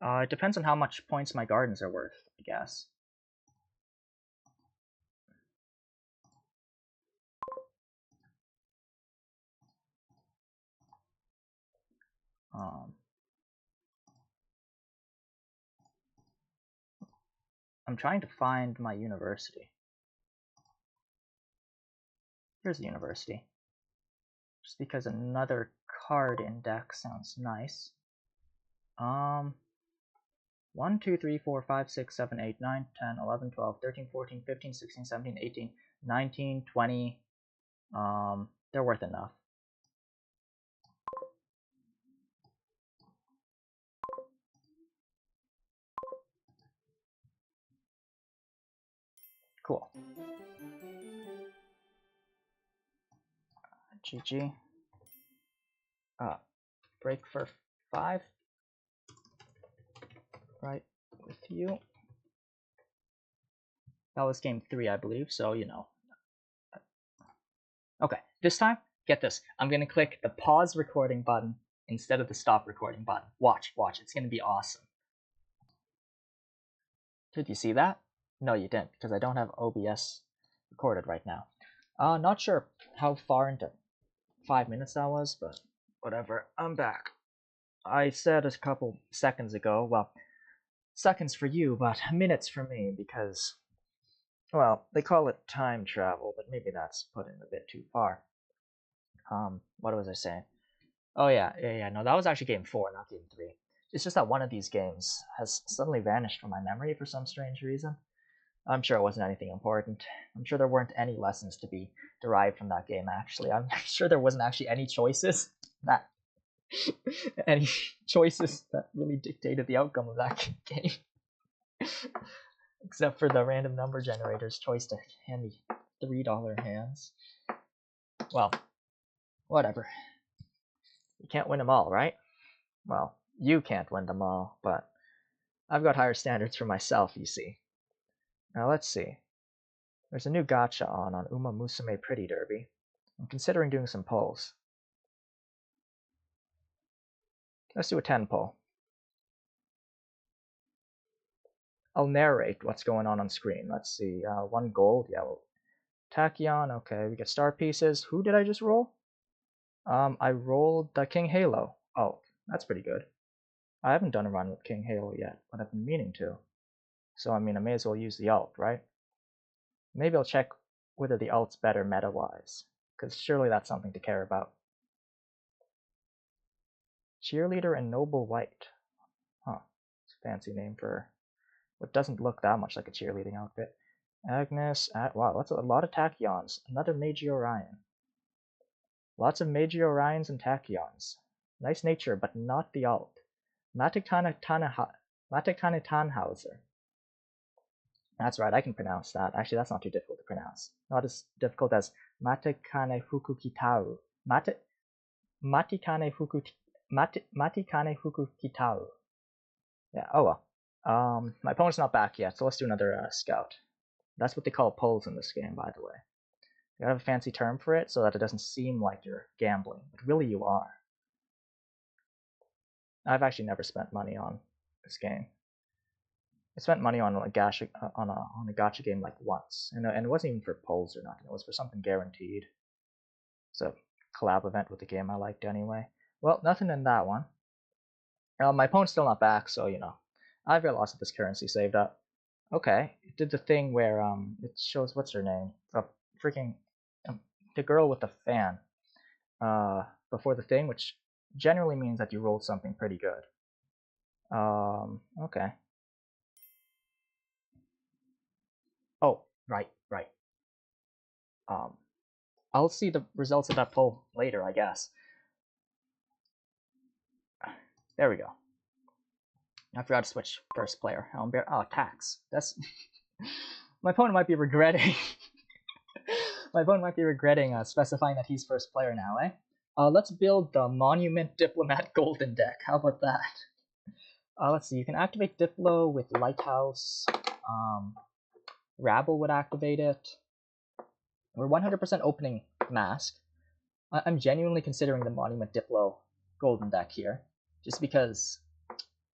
It depends on how much points my gardens are worth, I guess. I'm trying to find my university. Here's the university. Just because another card in deck sounds nice. 1, 2, 3, 4, 5, 6, 7, 8, 9, 10, 11, 12, 13, 14, 15, 16, 17, 18, 19, 20. They're worth enough. Cool. GG. Break for 5. Right with you. That was game 3, I believe, so you know. Okay, this time, get this. I'm going to click the pause recording button instead of the stop recording button. Watch, it's going to be awesome. Did you see that? No, you didn't, because I don't have OBS recorded right now. Not sure how far into 5 minutes that was, but whatever. I'm back. I said a couple seconds ago, well, seconds for you, but minutes for me, because, well, they call it time travel, but maybe that's putting it a bit too far. What was I saying? Oh yeah, no, that was actually game 4, not game 3. It's just that one of these games has suddenly vanished from my memory for some strange reason. I'm sure it wasn't anything important. I'm sure there weren't any lessons to be derived from that game, actually. I'm sure there wasn't actually any choices that any choices that really dictated the outcome of that game. Except for the random number generator's choice to hand me $3 hands. Well, whatever. You can't win them all, right? Well, you can't win them all, but I've got higher standards for myself, you see. Now let's see. There's a new gacha on Umamusume Pretty Derby. I'm considering doing some polls. Let's do a 10 poll. I'll narrate what's going on screen. Let's see. 1 gold. Yeah, well, Tachyon. Okay, we get star pieces. Who did I just roll? I rolled the King Halo. Oh, that's pretty good. I haven't done a run with King Halo yet, but I've been meaning to. So, I mean, I may as well use the alt, right? Maybe I'll check whether the alt's better meta-wise, because surely that's something to care about. Cheerleader and Noble White. Huh. It's a fancy name for what doesn't look that much like a cheerleading outfit. Agnes. Wow, that's a lot of Tachyons. Another Meiji Orion. Lots of Meiji Orions and Tachyons. Nice nature, but not the alt. Matekane Tannhauser. That's right, I can pronounce that. Actually, that's not too difficult to pronounce. Not as difficult as Matekane Fukukitau. Matikane Fukukitau. Yeah, oh well. My opponent's not back yet, so let's do another scout. That's what they call polls in this game, by the way. You gotta have a fancy term for it so that it doesn't seem like you're gambling, but really you are. I've actually never spent money on this game. I spent money on a gacha game like once, and it wasn't even for polls or nothing. It was for something guaranteed. It's a collab event with the game I liked anyway. Well, nothing in that one. My opponent's still not back, so you know, I've got lots of this currency saved up. Okay, it did the thing where it shows what's her name, the girl with the fan, before the thing, which generally means that you rolled something pretty good. Okay. Oh, right. I'll see the results of that poll later, I guess. There we go. I forgot to switch first player. Oh, tax. That's my opponent might be regretting. My opponent might be regretting specifying that he's first player now, eh? Let's build the Monument Diplomat Golden deck. How about that? Let's see. You can activate Diplo with Lighthouse. Rabble would activate it. We're 100% opening Mask. I'm genuinely considering the Monument Diplo Golden deck here, just because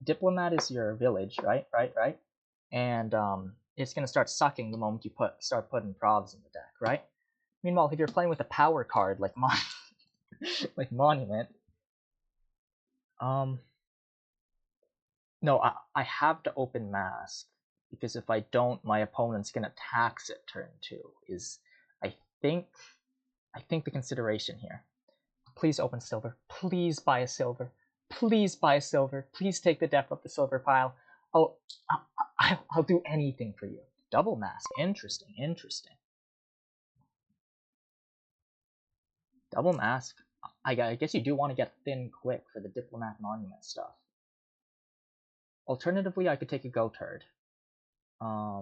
Diplomat is your village, right? And it's gonna start sucking the moment you start putting provs in the deck, right? Meanwhile, if you're playing with a power card like like Monument, no, I have to open Mask, because if I don't, my opponent's gonna tax it turn 2. Is I think the consideration here. Please open silver. Please buy a silver. Please buy a silver. Please take the depth of the silver pile. I'll do anything for you. Double Mask. Interesting. Double Mask. I guess you do want to get thin quick for the Diplomat Monument stuff. Alternatively, I could take a Goatherd. I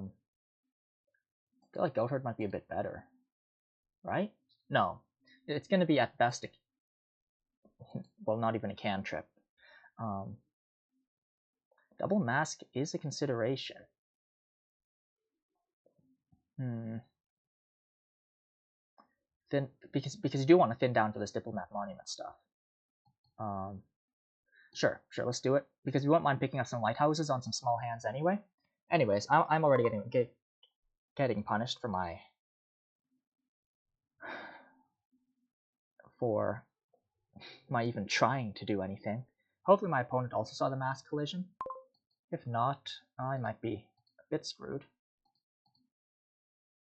feel like Goatherd might be a bit better. Right? No. It's going to be at best well, not even a cantrip. Double Mask is a consideration. Thin, because you do want to thin down for this Diplomat Monument stuff. Sure, let's do it. Because we won't mind picking up some Lighthouses on some small hands anyway. Anyways, I'm already getting punished for my even trying to do anything. Hopefully my opponent also saw the mask collision. If not, I might be a bit screwed.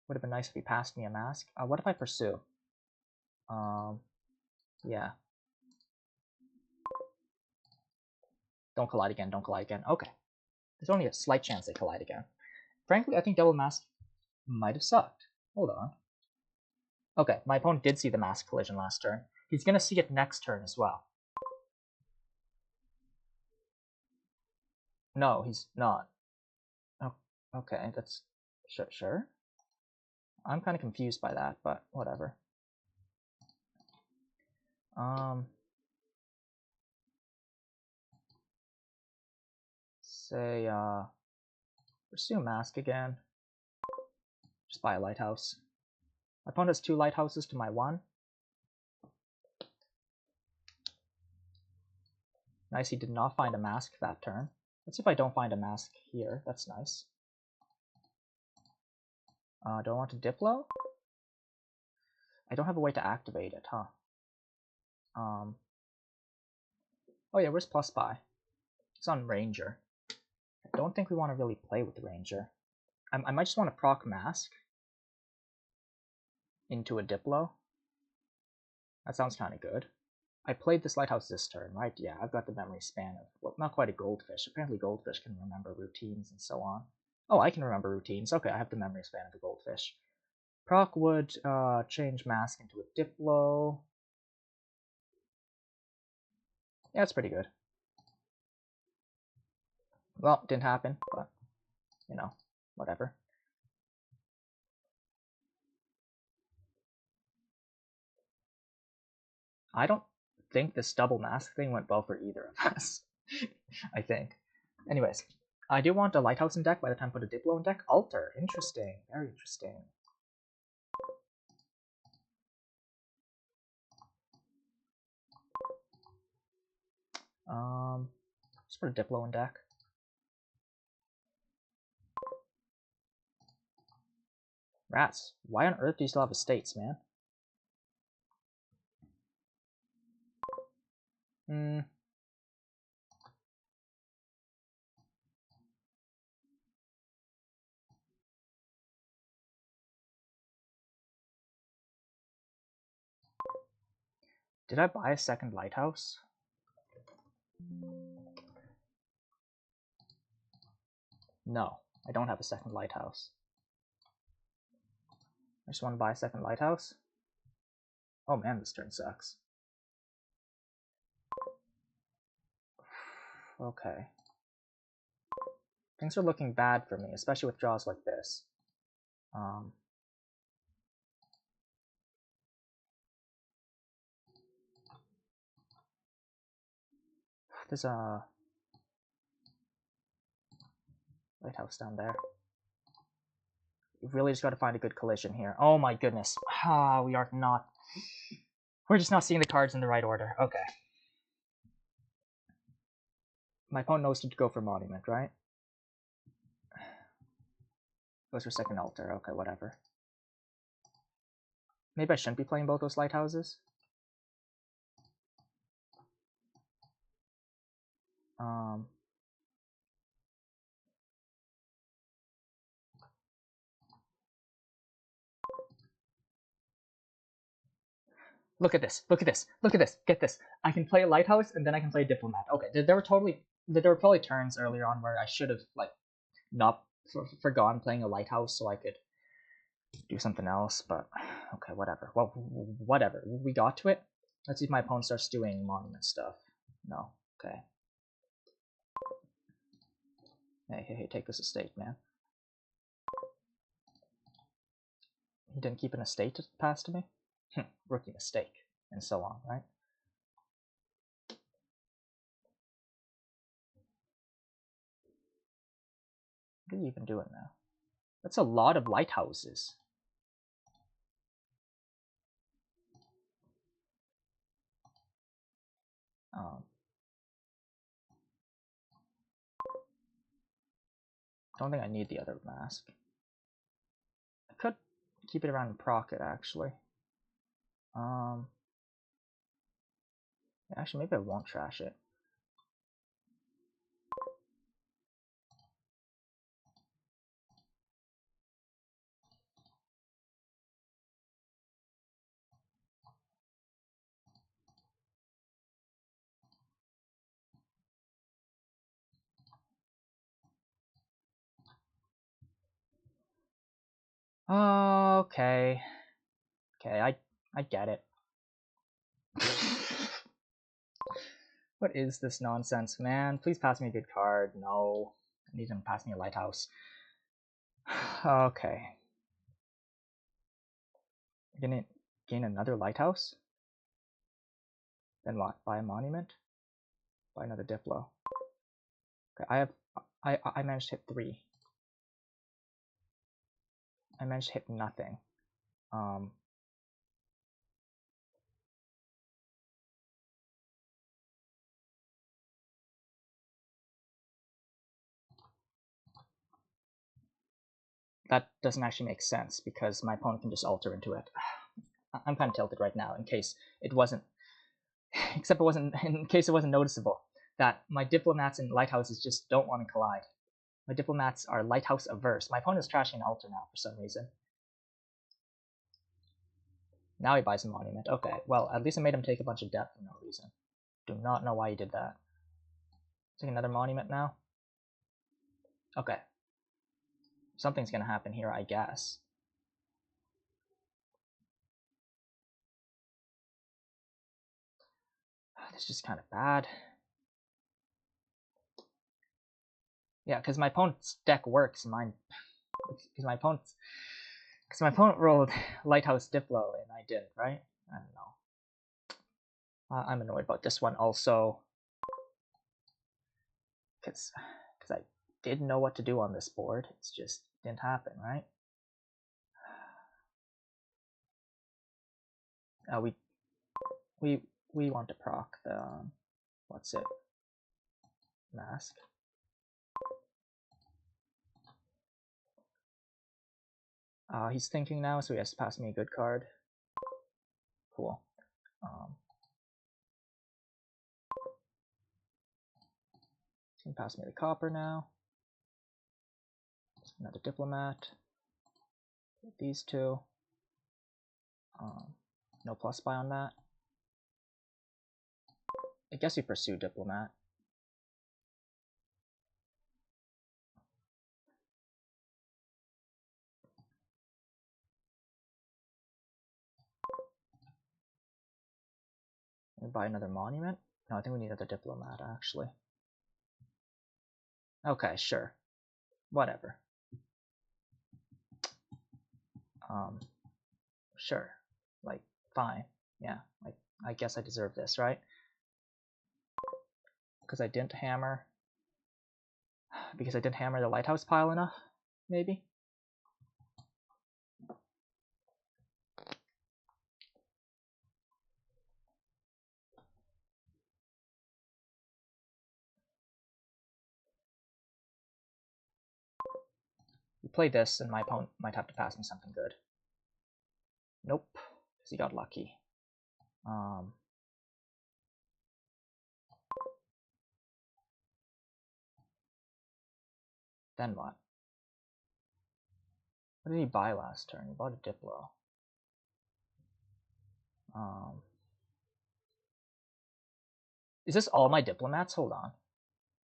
Would have been nice if he passed me a mask. What if I pursue? Yeah. Don't collide again, don't collide again. Okay. There's only a slight chance they collide again. Frankly, I think double mask might have sucked. Hold on. Okay, my opponent did see the mask collision last turn. He's going to see it next turn as well. No, he's not. Oh, okay, that's... Sure. I'm kind of confused by that, but whatever. Say, pursue mask again. Just buy a lighthouse. My opponent has 2 lighthouses to my 1. Nice, he did not find a mask that turn. Let's see if I don't find a mask here. That's nice. Do I want to Diplo? I don't have a way to activate it, huh? Oh yeah, where's plus buy? It's on Ranger. I don't think we want to really play with the Ranger. I might just want to proc mask into a Diplo. That sounds kind of good. I played this lighthouse this turn, right? Yeah, I've got the memory span of, well, not quite a goldfish. Apparently goldfish can remember routines and so on. Oh, I can remember routines. Okay, I have the memory span of a goldfish. Proc would change mask into a Diplo. Yeah, it's pretty good. Well, didn't happen, but, you know, whatever. I don't think this double mask thing went well for either of us. I think. Anyways, I do want a lighthouse in deck by the time I put a Diplo in deck. Alter, interesting, very interesting. Just put a Diplo in deck. Rats, why on earth do you still have estates, man? Did I buy a second lighthouse? No, I don't have a second lighthouse. I just want to buy a second lighthouse. Oh man, this turn sucks. Okay. Things are looking bad for me, especially with draws like this. There's a lighthouse down there. We've really just got to find a good collision here. Oh my goodness. We are not... We're just not seeing the cards in the right order. Okay. My opponent knows to go for Monument, right? Goes for second altar. Okay, whatever. Maybe I shouldn't be playing both those lighthouses. Look at this, look at this, look at this, get this. I can play a lighthouse and then I can play diplomat. Okay, there were probably turns earlier on where I should have like not forgotten playing a lighthouse so I could do something else, but okay, whatever. Well, whatever. We got to it. Let's see if my opponent starts doing monument stuff. No, okay. Hey, take this estate, man. He didn't keep an estate to pass to me? Rookie mistake, and so on, right? What are you even doing now? That's a lot of lighthouses. don't think I need the other mask. I could keep it around and proc it, actually. Actually, maybe I won't trash it. Okay. Okay, I get it. What is this nonsense, man? Please pass me a good card. No. I need him to pass me a lighthouse. Okay. You're gonna gain another lighthouse? Then what? Buy a monument? Buy another Diplo. Okay, I managed to hit 3. I managed to hit nothing. That doesn't actually make sense because my opponent can just alter into it. I'm kind of tilted right now in case it wasn't, in case it wasn't noticeable that my diplomats and lighthouses just don't want to collide. My diplomats are lighthouse averse. My opponent is trashing an altar now for some reason. Now he buys a monument. Okay, well, at least I made him take a bunch of debt for no reason. Do not know why he did that. Take another monument now. Okay. Something's gonna happen here, I guess. This is just kind of bad. Yeah, because my opponent's deck works, mine. Because my opponent rolled Lighthouse Diplo and I didn't, right? I don't know. I'm annoyed about this one also. Because I didn't know what to do on this board. It's just didn't happen, right? We want to proc the what's it? Mask. He's thinking now, so he has to pass me a good card. Cool. He can pass me the copper now. Another diplomat. These two. No plus buy on that. I guess we pursue diplomat. We buy another monument? No, I think we need another diplomat actually. Okay, sure. Whatever. Sure. Like, fine. Yeah, like I guess I deserve this, right? Because I didn't hammer. Because I didn't hammer the lighthouse pile enough, maybe? We play this, and my opponent might have to pass me something good. Nope, because he got lucky. Then what? What did he buy last turn? He bought a Diplo. Is this all my diplomats? Hold on.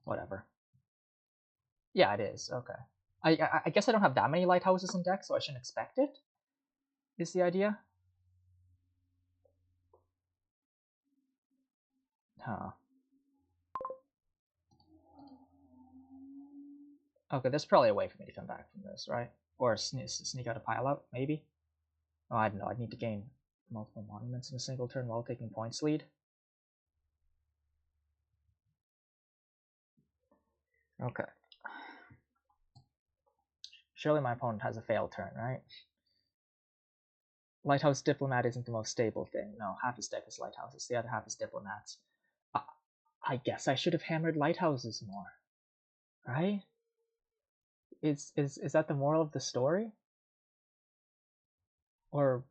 Whatever. Yeah, it is. Okay. I guess I don't have that many lighthouses in deck, so I shouldn't expect it. Is the idea? Huh. Okay, there's probably a way for me to come back from this, right? Or sneak out a pile out, maybe? Oh, I don't know. I'd need to gain multiple monuments in a single turn while taking points lead. Okay. Surely my opponent has a failed turn, right? Lighthouse Diplomat isn't the most stable thing. No, half his deck is Lighthouses, the other half is Diplomats. I guess I should have hammered Lighthouses more, right? Is that the moral of the story? Or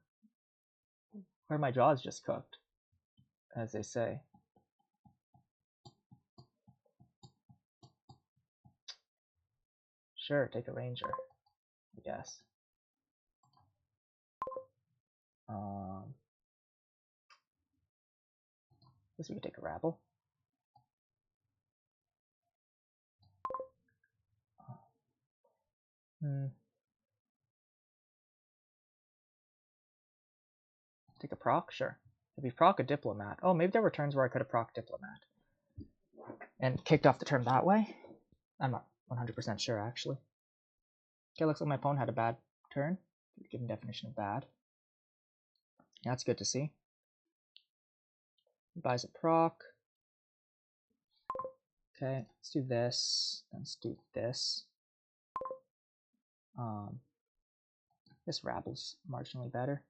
my jaw's just cooked, as they say. Sure, take a ranger, I guess. I guess we could take a rabble. Take a proc? Sure. If we proc a diplomat. Oh, maybe there were turns where I could have proc diplomat. And kicked off the turn that way? I'm not 100% sure, actually. Okay, looks like my opponent had a bad turn. Given definition of bad. Yeah, that's good to see. He buys a proc. Okay, let's do this. Let's do this. This rabble's marginally better.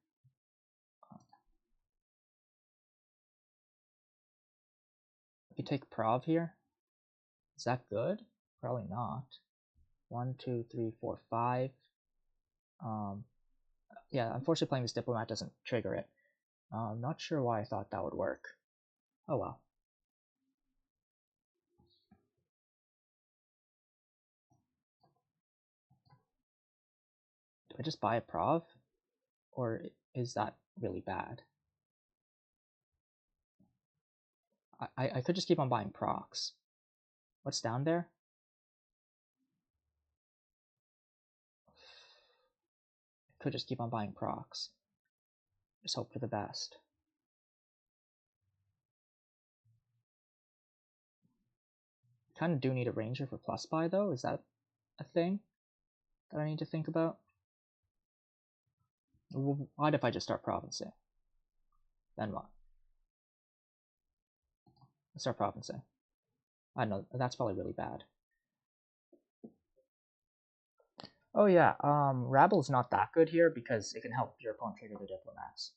If you take Prov here, is that good? Probably not. 1, 2, 3, 4, 5. Yeah, unfortunately playing this diplomat doesn't trigger it. I'm not sure why I thought that would work. Oh well. Do I just buy a Prov? Or is that really bad? I could just keep on buying procs. What's down there? I could just keep on buying procs. Just hope for the best. Kind of do need a ranger for plus buy though. Is that a thing that I need to think about? What if I just start provincing? Then what? Let's start provincing. I don't know, that's probably really bad. Oh yeah, Rabble's not that good here because it can help your opponent trigger the diplomats.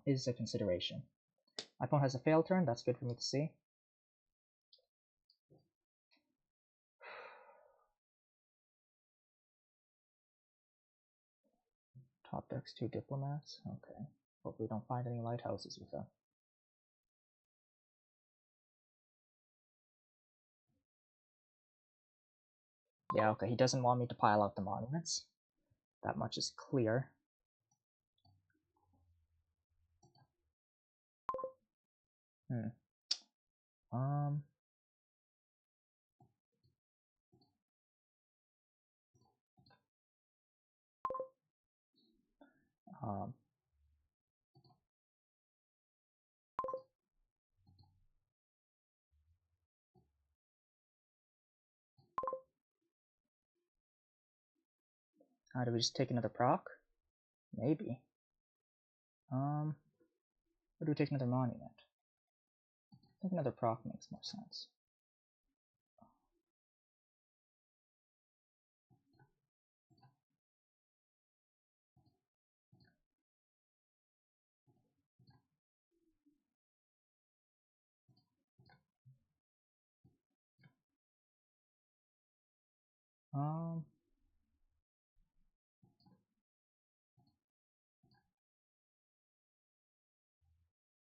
Is a consideration. My opponent has a fail turn, that's good for me to see. Top decks 2 diplomats, okay. Hopefully we don't find any lighthouses with them. Yeah, okay, he doesn't want me to pile out the monuments. That much is clear. Do we just take another proc? Maybe. Or do we take another monument? I think another proc makes more sense.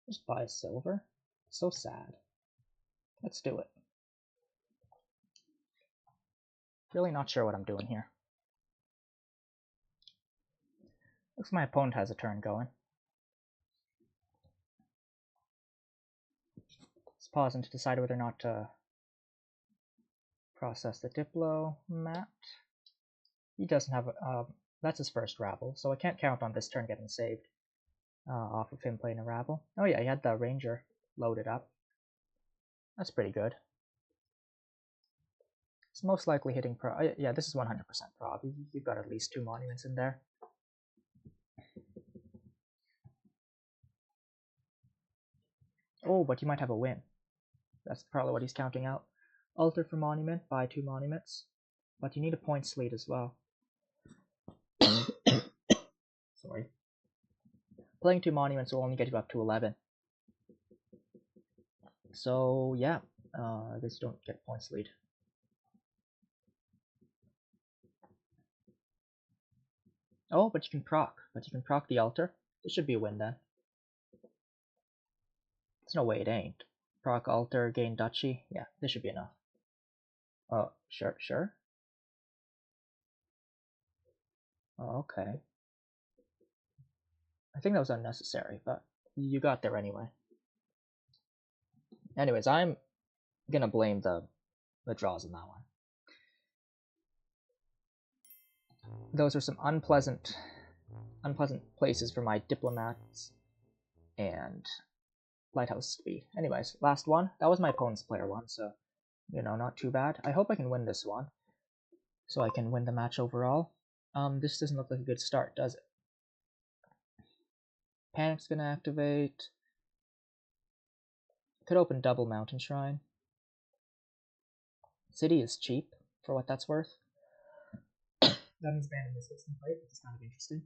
Just buy a silver? So sad. Let's do it. Really not sure what I'm doing here. Looks like my opponent has a turn going. Let's pause and decide whether or not to process the diplomat. He doesn't have that's his first rabble, so I can't count on this turn getting saved off of him playing a rabble. Oh yeah, he had the ranger loaded up. That's pretty good. It's most likely hitting pro. Yeah, this is 100% prob. You've got at least 2 monuments in there. Oh, but you might have a win. That's probably what he's counting out. Alter for monument, buy 2 monuments. But you need a points lead as well. Sorry. Playing 2 monuments will only get you up to 11. So yeah, I guess you don't get points lead. Oh, but you can proc. But you can proc the altar. This should be a win then. There's no way it ain't. Proc altar, gain duchy. Yeah, this should be enough. Oh, sure. Oh, okay. I think that was unnecessary, but you got there anyway. Anyways, I'm gonna blame the draws in that one. Those are some unpleasant places for my diplomats and Lighthouses to be. Anyways, last one. That was my opponent's player one, so, you know, not too bad. I hope I can win this one, so I can win the match overall. This doesn't look like a good start, does it? Panic's gonna activate. Could open double Mountain Shrine. City is cheap, for what that's worth. That means banning this system plate, which is kind of interesting.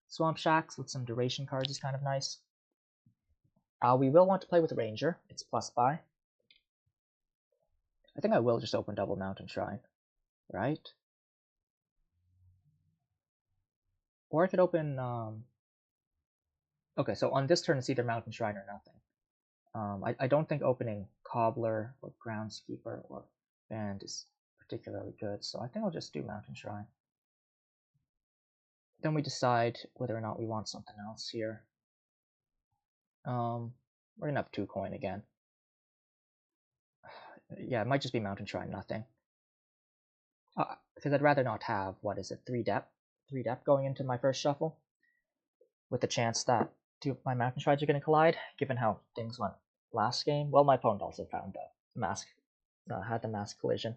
Swamp Shacks with some duration cards is kind of nice. We will want to play with Ranger. It's plus buy. I think I will just open double Mountain Shrine, right? Or I could open... Okay, so on this turn it's either Mountain Shrine or nothing. I don't think opening Cobbler or Groundskeeper or Band is particularly good, so I think I'll just do Mountain Shrine. Then we decide whether or not we want something else here. We're gonna have 2 coin again. Yeah, it might just be Mountain Shrine, nothing. Because I'd rather not have, what is it, 3 depth? 3 depth going into my first shuffle, with the chance that 2 of my Mountain Shrines are going to collide, given how things went last game. Well, my opponent also found the mask, had the mask collision.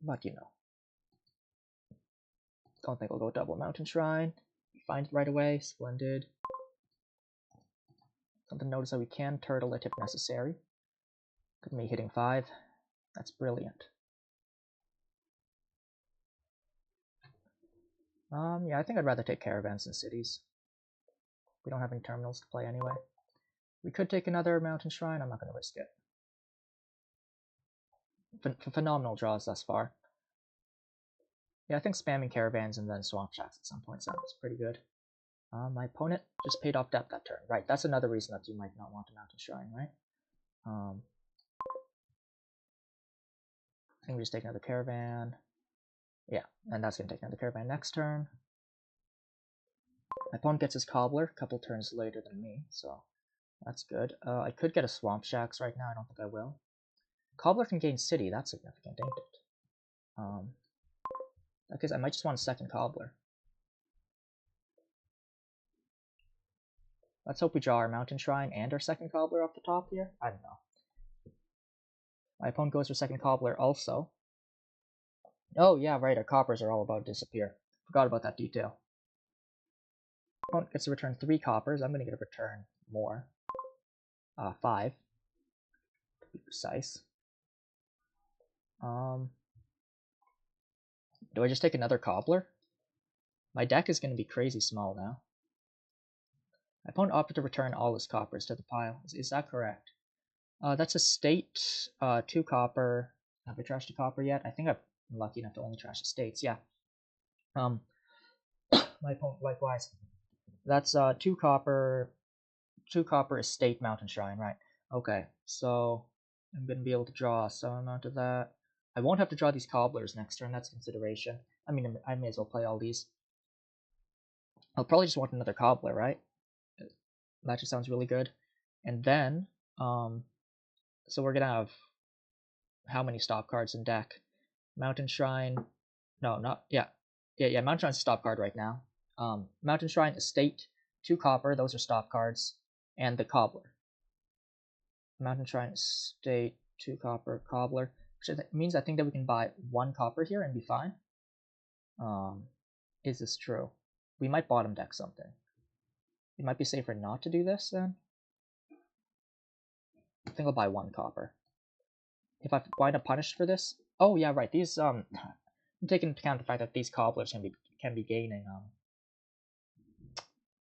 But, you know. Don't think I'll go double Mountain Shrine. Find it right away, splendid. Something to notice that we can turtle it if necessary. Look at me hitting 5. That's brilliant. Yeah, I think I'd rather take caravans than cities. We don't have any terminals to play anyway. We could take another Mountain Shrine. I'm not going to risk it. Phenomenal draws thus far. Yeah, I think spamming caravans and then swamp shacks at some point sounds pretty good. My opponent just paid off depth that turn. Right, that's another reason that you might not want a Mountain Shrine, right? I think we just take another caravan. Yeah, and that's going to take another caravan next turn. My opponent gets his Cobbler a couple turns later than me, so that's good. I could get a Swamp Shacks right now. I don't think I will. Cobbler can gain City. That's significant, ain't it? Because I might just want a second Cobbler. Let's hope we draw our Mountain Shrine and our second Cobbler off the top here. I don't know. My opponent goes for second Cobbler also. Oh, yeah, right. Our coppers are all about to disappear. Forgot about that detail. Opponent gets to return 3 coppers. I'm going to get a return more. 5. To be precise. Do I just take another Cobbler? My deck is going to be crazy small now. My opponent opted to return all his coppers to the pile. Is that correct? That's a state, 2 copper. Have I trashed a copper yet? I think I'm lucky enough to only trash the states, yeah. My opponent likewise. That's 2 copper estate Mountain Shrine, right? Okay, so I'm gonna be able to draw some amount of that. I won't have to draw these cobblers next turn, that's consideration. I mean, I may as well play all these. I'll probably just want another cobbler, right? That just sounds really good. And then, so we're gonna have how many stop cards in deck? Mountain Shrine, no, not, yeah, Mountain Shrine's a stop card right now. Mountain Shrine, Estate, 2 copper, those are stop cards, and the Cobbler. Mountain Shrine, Estate, 2 copper, Cobbler, which means I think that we can buy 1 copper here and be fine. Is this true? We might bottom deck something. It might be safer not to do this then. I think I'll buy 1 copper. If I wind up punished for this, oh yeah, right. These I'm taking into account the fact that these cobblers can be gaining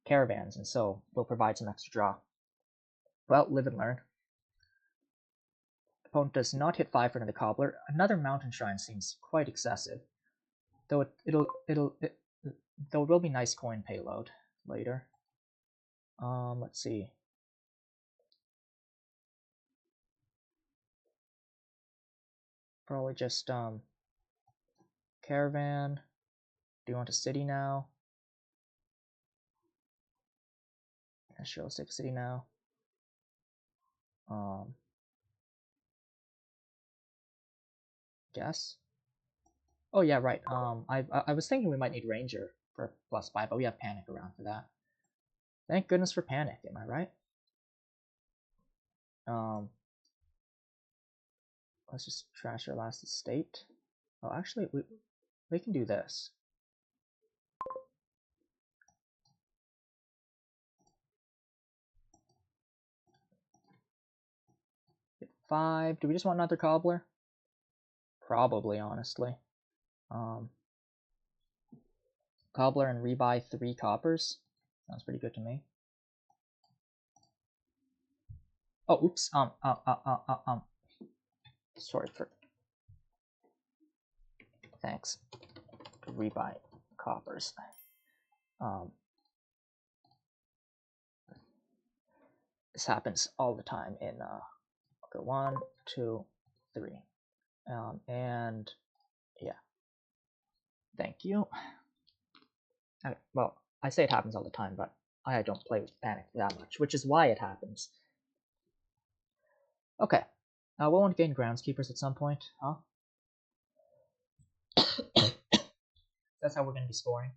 caravans, and so will provide some extra draw. Well, live and learn. Opponent does not hit 5 for another cobbler. Another Mountain Shrine seems quite excessive, though Though it will be nice coin payload later. Let's see. Probably just caravan. Do you want a city now? Industrialistic city now. Guess. Oh yeah, right. I was thinking we might need Ranger for +5, but we have Panic around for that. Thank goodness for Panic, am I right? Let's just trash our last estate. Oh, actually, we can do this. Get 5. Do we just want another Cobbler? Probably, honestly. Cobbler and rebuy 3 coppers. Sounds pretty good to me. Oh, oops. Sorry for. Thanks. Rebuy coppers. This happens all the time in okay, 1, 2, 3. And yeah. Thank you. Well, I say it happens all the time, but I don't play with Panic that much, which is why it happens. Okay. We'll want to gain groundskeepers at some point, huh? That's how we're going to be scoring.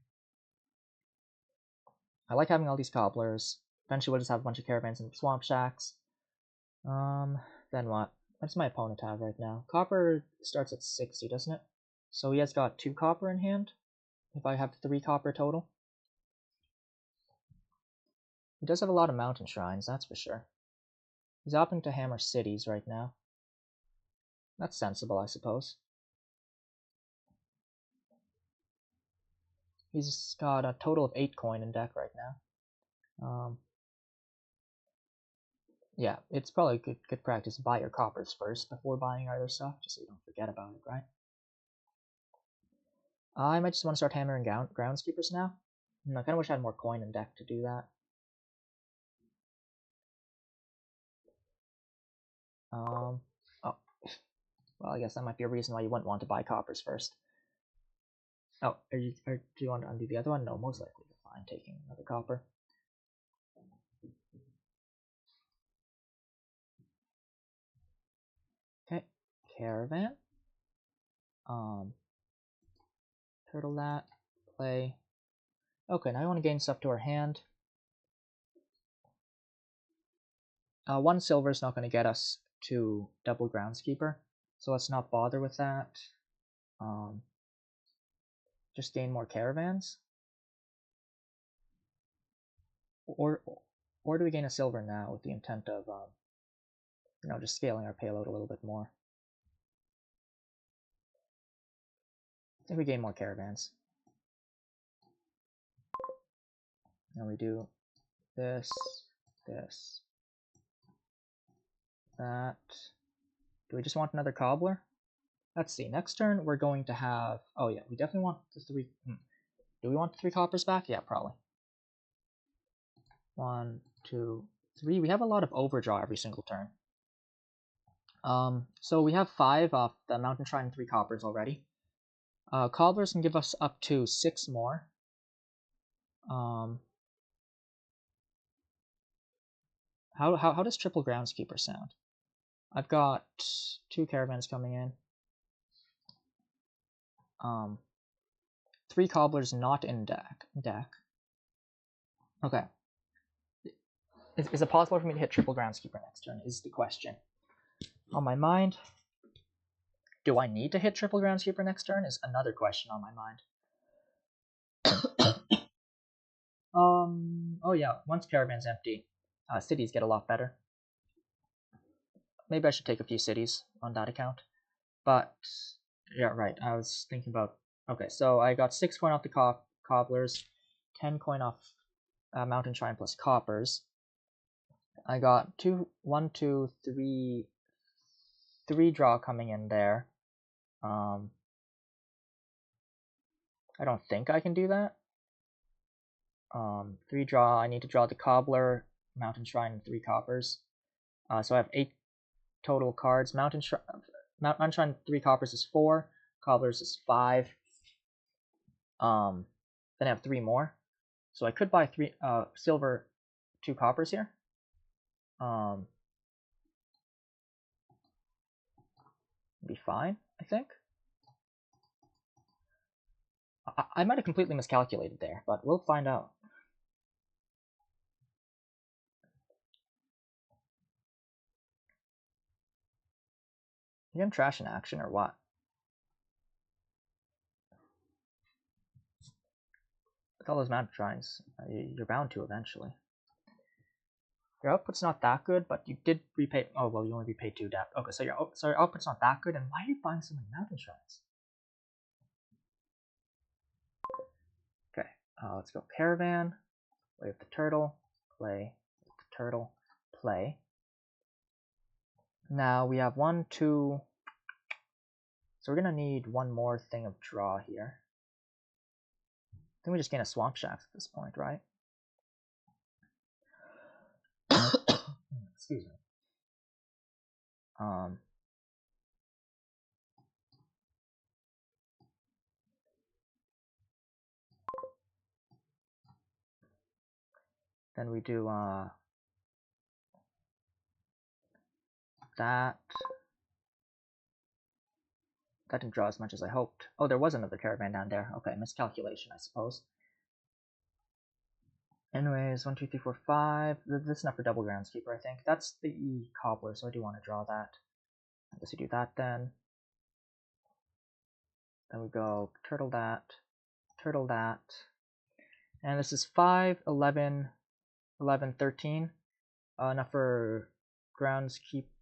I like having all these cobblers. Eventually we'll just have a bunch of caravans and swamp shacks. Then what? What does my opponent have right now? Copper starts at 60, doesn't it? So he has got 2 copper in hand, if I have 3 copper total. He does have a lot of mountain shrines, that's for sure. He's opting to hammer cities right now. That's sensible, I suppose. He's got a total of 8 coin in deck right now. Yeah, it's probably good practice to buy your coppers first before buying other stuff, just so you don't forget about it, right? I might just want to start hammering groundskeepers now. I kind of wish I had more coin in deck to do that. Oh. Well, I guess that might be a reason why you wouldn't want to buy coppers first. Oh, do you want to undo the other one? No, most likely you're fine taking another copper. Okay, caravan. Turtle that, play. Okay, now I want to gain stuff to our hand. 1 silver is not going to get us to double groundskeeper, so let's not bother with that. Just gain more caravans. Or do we gain a silver now with the intent of just scaling our payload a little bit more? I think we gain more caravans. Now we do this, that. Do we just want another cobbler? Let's see. Next turn we're going to have. Oh yeah, we definitely want the 3. Do we want the 3 coppers back? Yeah, probably. 1, 2, 3. We have a lot of overdraw every single turn. So we have 5 off the mountain shrine and 3 coppers already. Cobblers can give us up to 6 more. How does triple groundskeeper sound? I've got 2 caravans coming in. 3 cobblers not in deck. Okay. Is it possible for me to hit triple groundskeeper next turn? Is the question. On my mind. Do I need to hit triple groundskeeper next turn? Is another question on my mind. Oh yeah, once caravan's empty, cities get a lot better. Maybe I should take a few cities on that account. But yeah, right. I was thinking about. Okay, so I got 6 coin off the cobblers, 10 coin off mountain shrine plus coppers. I got 1, 2, 3 draw coming in there. I don't think I can do that. 3 draw. I need to draw the Cobbler, Mountain Shrine, and 3 coppers. So I have 8 total cards. Mountain Shrine, 3 coppers is 4. Cobblers is 5. Then I have 3 more. So I could buy 3 silver, 2 coppers here. Be fine, I think. I might have completely miscalculated there, but we'll find out. You gonna trash in action or what? With all those mountain shrines, you're bound to eventually. Your output's not that good, but you did repay. Oh well, you only repaid 2 debt. Okay, so your output's not that good. And why are you buying so many mountain shrines? Okay, let's go caravan. Play with the turtle. Play with the turtle. Play. Now we have 1, 2. So we're gonna need 1 more thing of draw here. I think we just gain a swamp shack at this point, right? Excuse me. Then we do that. That didn't draw as much as I hoped. Oh, there was another caravan down there. Okay, miscalculation, I suppose. Anyways, 1, 2, 3, 4, 5. This is enough for double groundskeeper, I think. That's the cobbler, so I do want to draw that. I guess we do that then. Then we go turtle that, and this is 5, 11, 11, 13. Enough for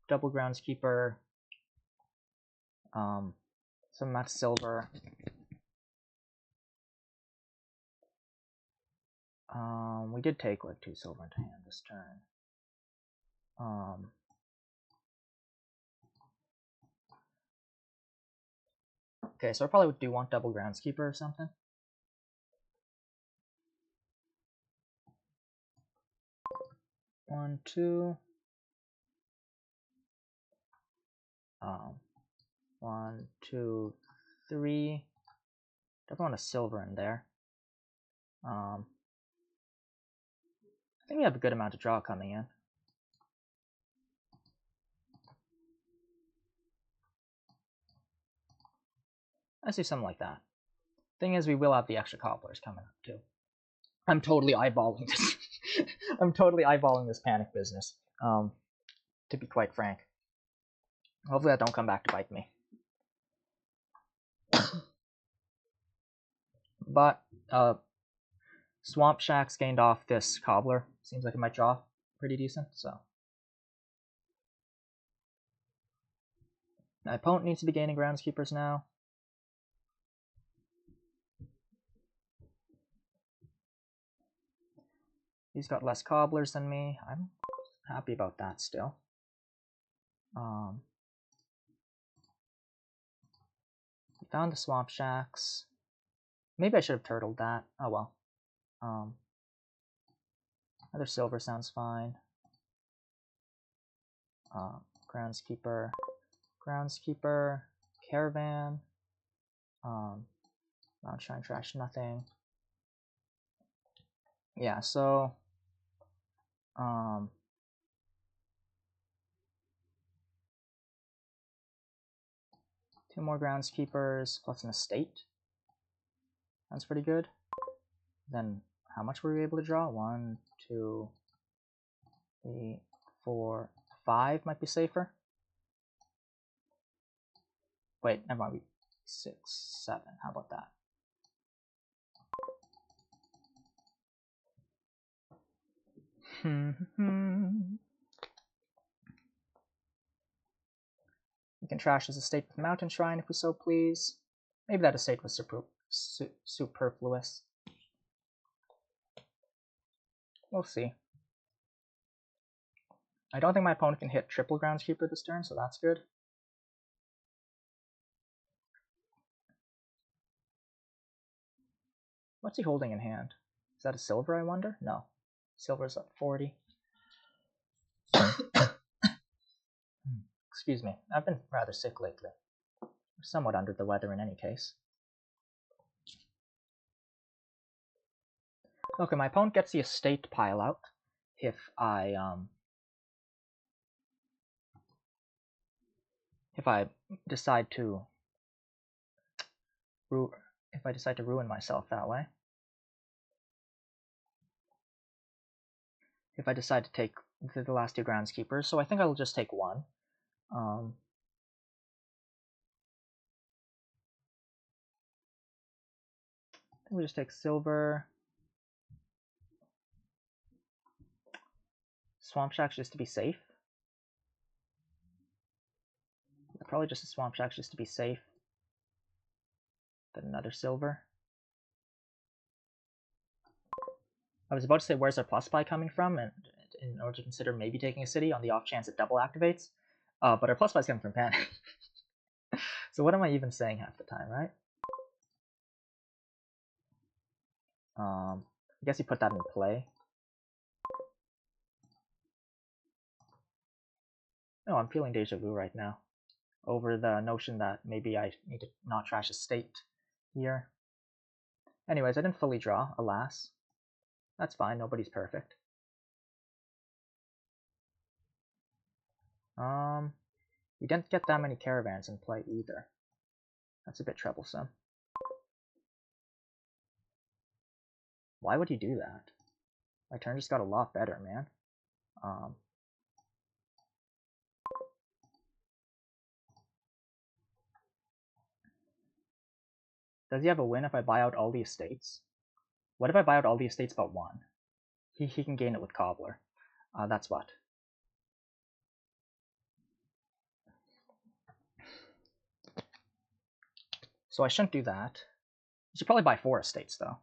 double groundskeeper. Some match silver. We did take like 2 silver into hand this turn. Okay, so I probably do want double groundskeeper or something. One, 2. 1, 2, 3. Definitely want a silver in there. I think we have a good amount of draw coming in. I see something like that. Thing is, we will have the extra cobblers coming up too. I'm totally eyeballing this. I'm totally eyeballing this panic business. To be quite frank. Hopefully that don't come back to bite me. But Swamp Shacks gained off this cobbler. Seems like it might draw pretty decent, so. My opponent needs to be gaining groundskeepers now. He's got less cobblers than me. I'm happy about that still. We found the Swamp Shacks. Maybe I should have turtled that. Oh well. Another silver sounds fine. Groundskeeper, caravan. Mount Shrine trash, nothing. Yeah, so 2 more groundskeepers plus an estate. That's pretty good. Then how much were we able to draw? 1, 2, 3, 4, 5 might be safer. Wait, never mind. 6, 7. How about that? We can trash this estate with Mountain Shrine if we so please. Maybe that estate was superfluous. We'll see. I don't think my opponent can hit triple groundskeeper this turn, so that's good. What's he holding in hand? Is that a silver, I wonder? No. Silver's at 40. Excuse me. I've been rather sick lately. Somewhat under the weather in any case. Okay, my opponent gets the estate pile out if I decide to ruin myself that way. If I decide to take the last two groundskeepers, so I think I'll just take one. We just take silver. Swamp Shacks just to be safe. Probably just a Swamp Shacks just to be safe. Then another silver. I was about to say, where's our plus buy coming from? And in order to consider maybe taking a city on the off chance it double activates. But our plus buy is coming from panic. So what am I even saying half the time, right? I guess you put that in play. No, I'm feeling deja vu right now. Over the notion that maybe I need to not trash a state here. Anyways, I didn't fully draw, alas. That's fine, nobody's perfect. We didn't get that many caravans in play either. That's a bit troublesome. Why would you do that? My turn just got a lot better, man. Does he have a win if I buy out all the estates? What if I buy out all the estates but one? He can gain it with Cobbler. That's what. So I shouldn't do that. I should probably buy 4 estates, though.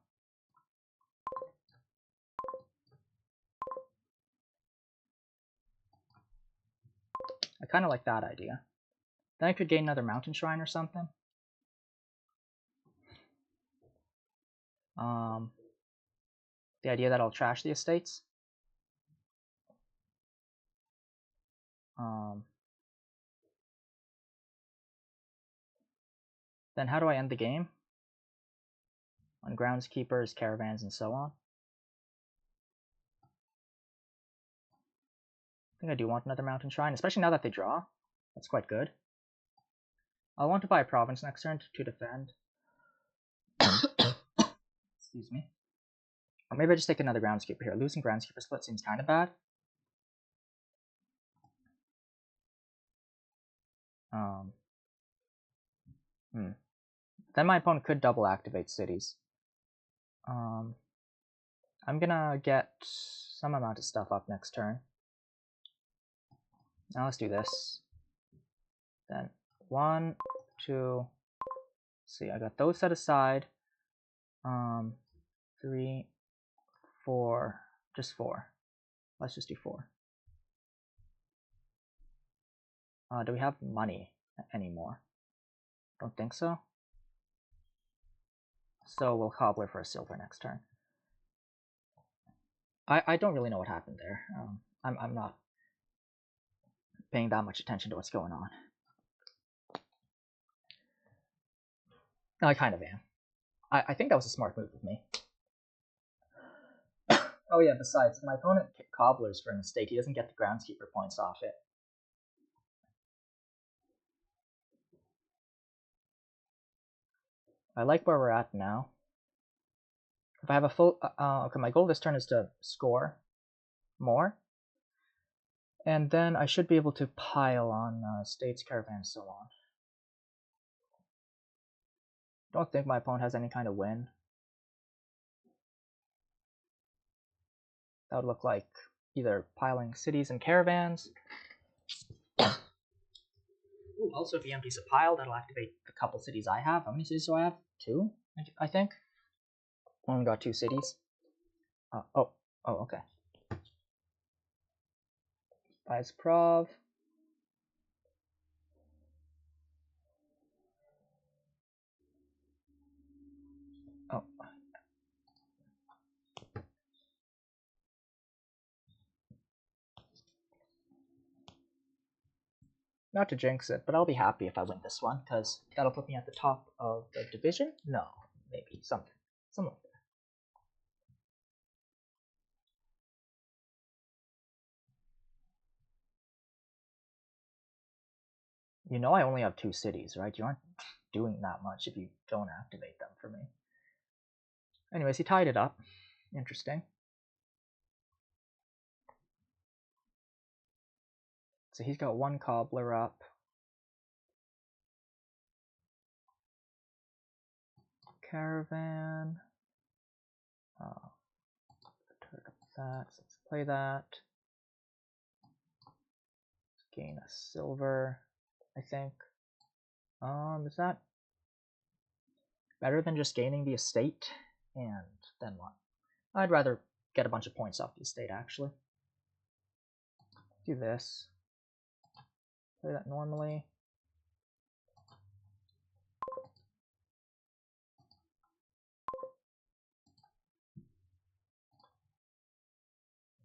I kind of like that idea. Then I could gain another mountain shrine or something. The idea that I'll trash the estates. Then how do I end the game? On groundskeepers, caravans, and so on. I think I do want another mountain shrine, especially now that they draw. That's quite good. I'll want to buy a province next turn to defend. Excuse me. Or maybe I just take another groundskeeper here. Losing groundskeeper split seems kind of bad. Then my opponent could double activate cities. I'm gonna get some amount of stuff up next turn. Now let's do this. Then 1, 2. See, I got those set aside. 3, 4, just 4. Let's just do 4. Do we have money anymore? Don't think so. So we'll cobbler for a silver next turn. I don't really know what happened there. I'm not paying that much attention to what's going on. No, I kind of am. I think that was a smart move of me. Oh yeah, besides, my opponent cobblers for an estate. He doesn't get the groundskeeper points off it. I like where we're at now. If I have a full... okay, my goal this turn is to score more. And then I should be able to pile on states, caravans, so on. Don't think my opponent has any kind of win. That would look like either piling cities and caravans. Ooh, also, if he empties a pile, that'll activate the couple cities I have. How many cities do I have? 2, I think. Only got 2 cities. Oh, okay. Buys Prov. Oh. Not to jinx it, but I'll be happy if I win this one, because that'll put me at the top of the division? No, maybe, something like that. You know I only have 2 cities, right? You aren't doing that much if you don't activate them for me. Anyways, he tied it up. Interesting. So he's got 1 cobbler up. Caravan. Turn up that. So let's play that. Let's gain a silver, I think. Is that better than just gaining the estate? And then what? I'd rather get a bunch of points off the estate, actually. Do this. Play that normally.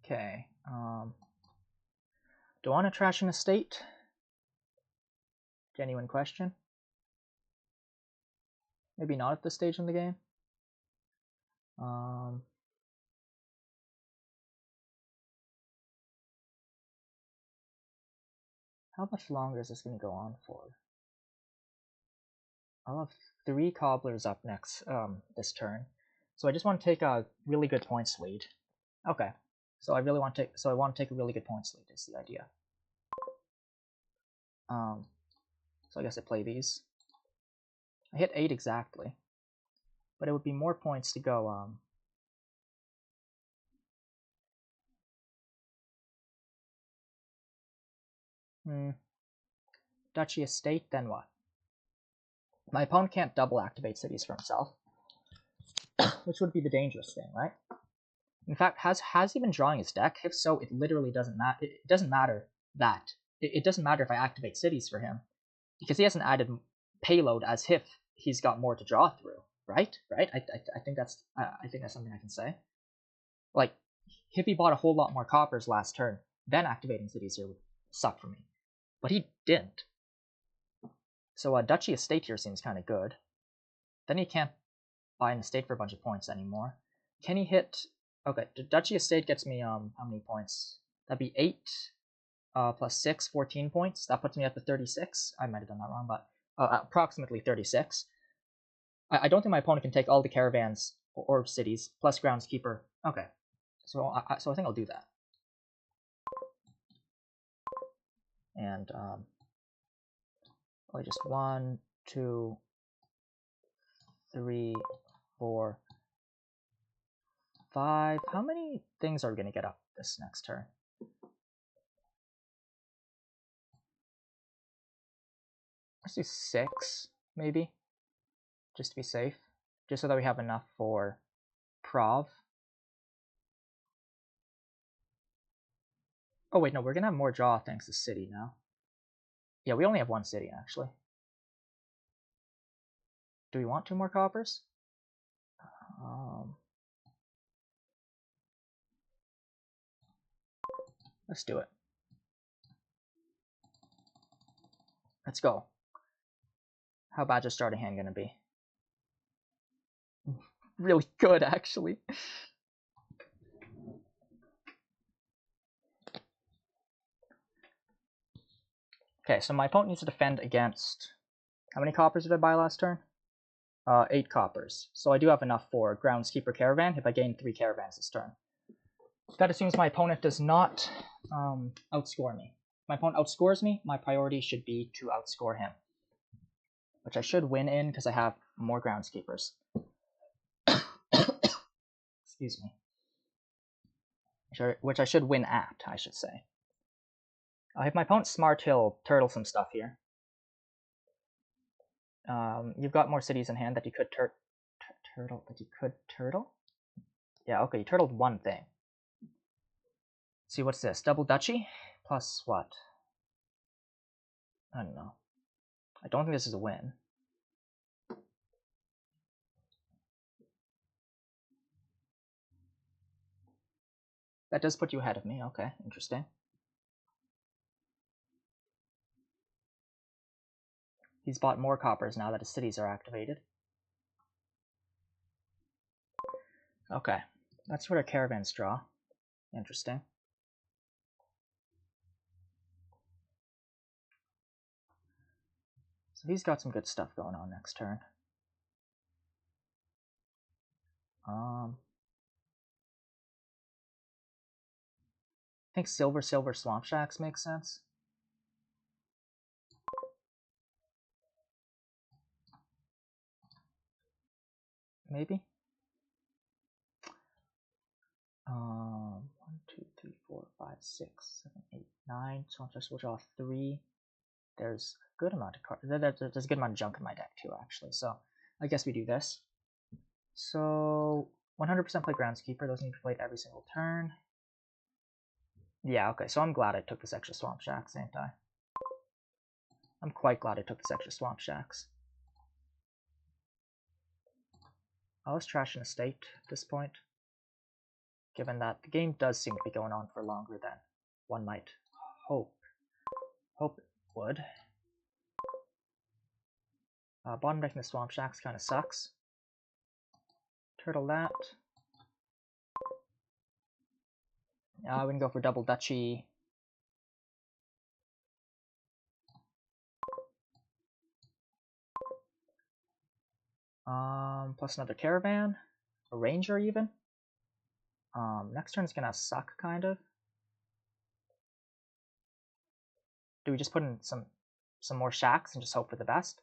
Okay. Do I want to trash an estate? Genuine question. Maybe not at this stage in the game. How much longer is this going to go on for? I'll have 3 cobblers up next this turn, so I just want to take a really good points lead. Okay, so I really want to take. So I want to take a really good points lead. Is the idea. So I guess I play these. I hit 8 exactly, but it would be more points to go. Duchy estate. Then what? My opponent can't double activate cities for himself, which would be the dangerous thing, right? In fact, has he been drawing his deck? If so, it literally doesn't matter. It doesn't matter that. It doesn't matter if I activate cities for him, because he hasn't added payload as if he's got more to draw through, right? Right? I think that's something I can say. Like, if he bought a whole lot more coppers last turn, then activating cities here would suck for me, but he didn't. So Duchy estate here seems kind of good. Then he can't buy an estate for a bunch of points anymore. Can he hit? Okay, the Duchy estate gets me how many points? That'd be 8 plus 6, 14 points. That puts me at the 36. I might have done that wrong, but approximately 36. I don't think my opponent can take all the caravans or cities plus groundskeeper. Okay, so I think I'll do that. And just 1, 2, 3, 4, 5. How many things are we gonna get up this next turn? Let's do 6, maybe, just to be safe, just so that we have enough for Prov. Oh wait, no, we're gonna have more draw thanks to city now. Yeah, we only have 1 city actually. Do we want 2 more coppers? Let's do it. Let's go. How bad's your starting hand gonna be? Really good, actually. Okay, so my opponent needs to defend against... How many coppers did I buy last turn? 8 coppers. So I do have enough for groundskeeper caravan if I gain 3 caravans this turn. That assumes my opponent does not outscore me. If my opponent outscores me, my priority should be to outscore him, which I should win in because I have more groundskeepers. Excuse me. Which I should win at, I should say. If my opponent's smart, he'll turtle some stuff here. You've got more cities in hand that you could turtle. Yeah, okay, you turtled 1 thing. Let's see, what's this? Double duchy? Plus what? I don't know. I don't think this is a win. That does put you ahead of me. Okay, interesting. He's bought more coppers now that his cities are activated. Okay, that's what our caravans draw. Interesting. So he's got some good stuff going on next turn. I think silver swamp shacks makes sense. Maybe. 1, 2, 3, 4, 5, 6, 7, 8, 9. Swamp shacks will draw 3. There's a good amount of cards. There's a good amount of junk in my deck too, actually. So I guess we do this. So 100% play Groundskeeper. Those need to be played every single turn. Yeah, okay. So I'm glad I took this extra Swamp Shacks, ain't I? I'm quite glad I took this extra Swamp Shacks. I was trash an estate at this point, given that the game does seem to be going on for longer than one might hope it would. Bottom decking the Swamp Shacks kind of sucks. Turtle that. We can go for double Duchy. Plus another Caravan. A Ranger even. Next turn's gonna suck, kind of. Do we just put in some more shacks and just hope for the best?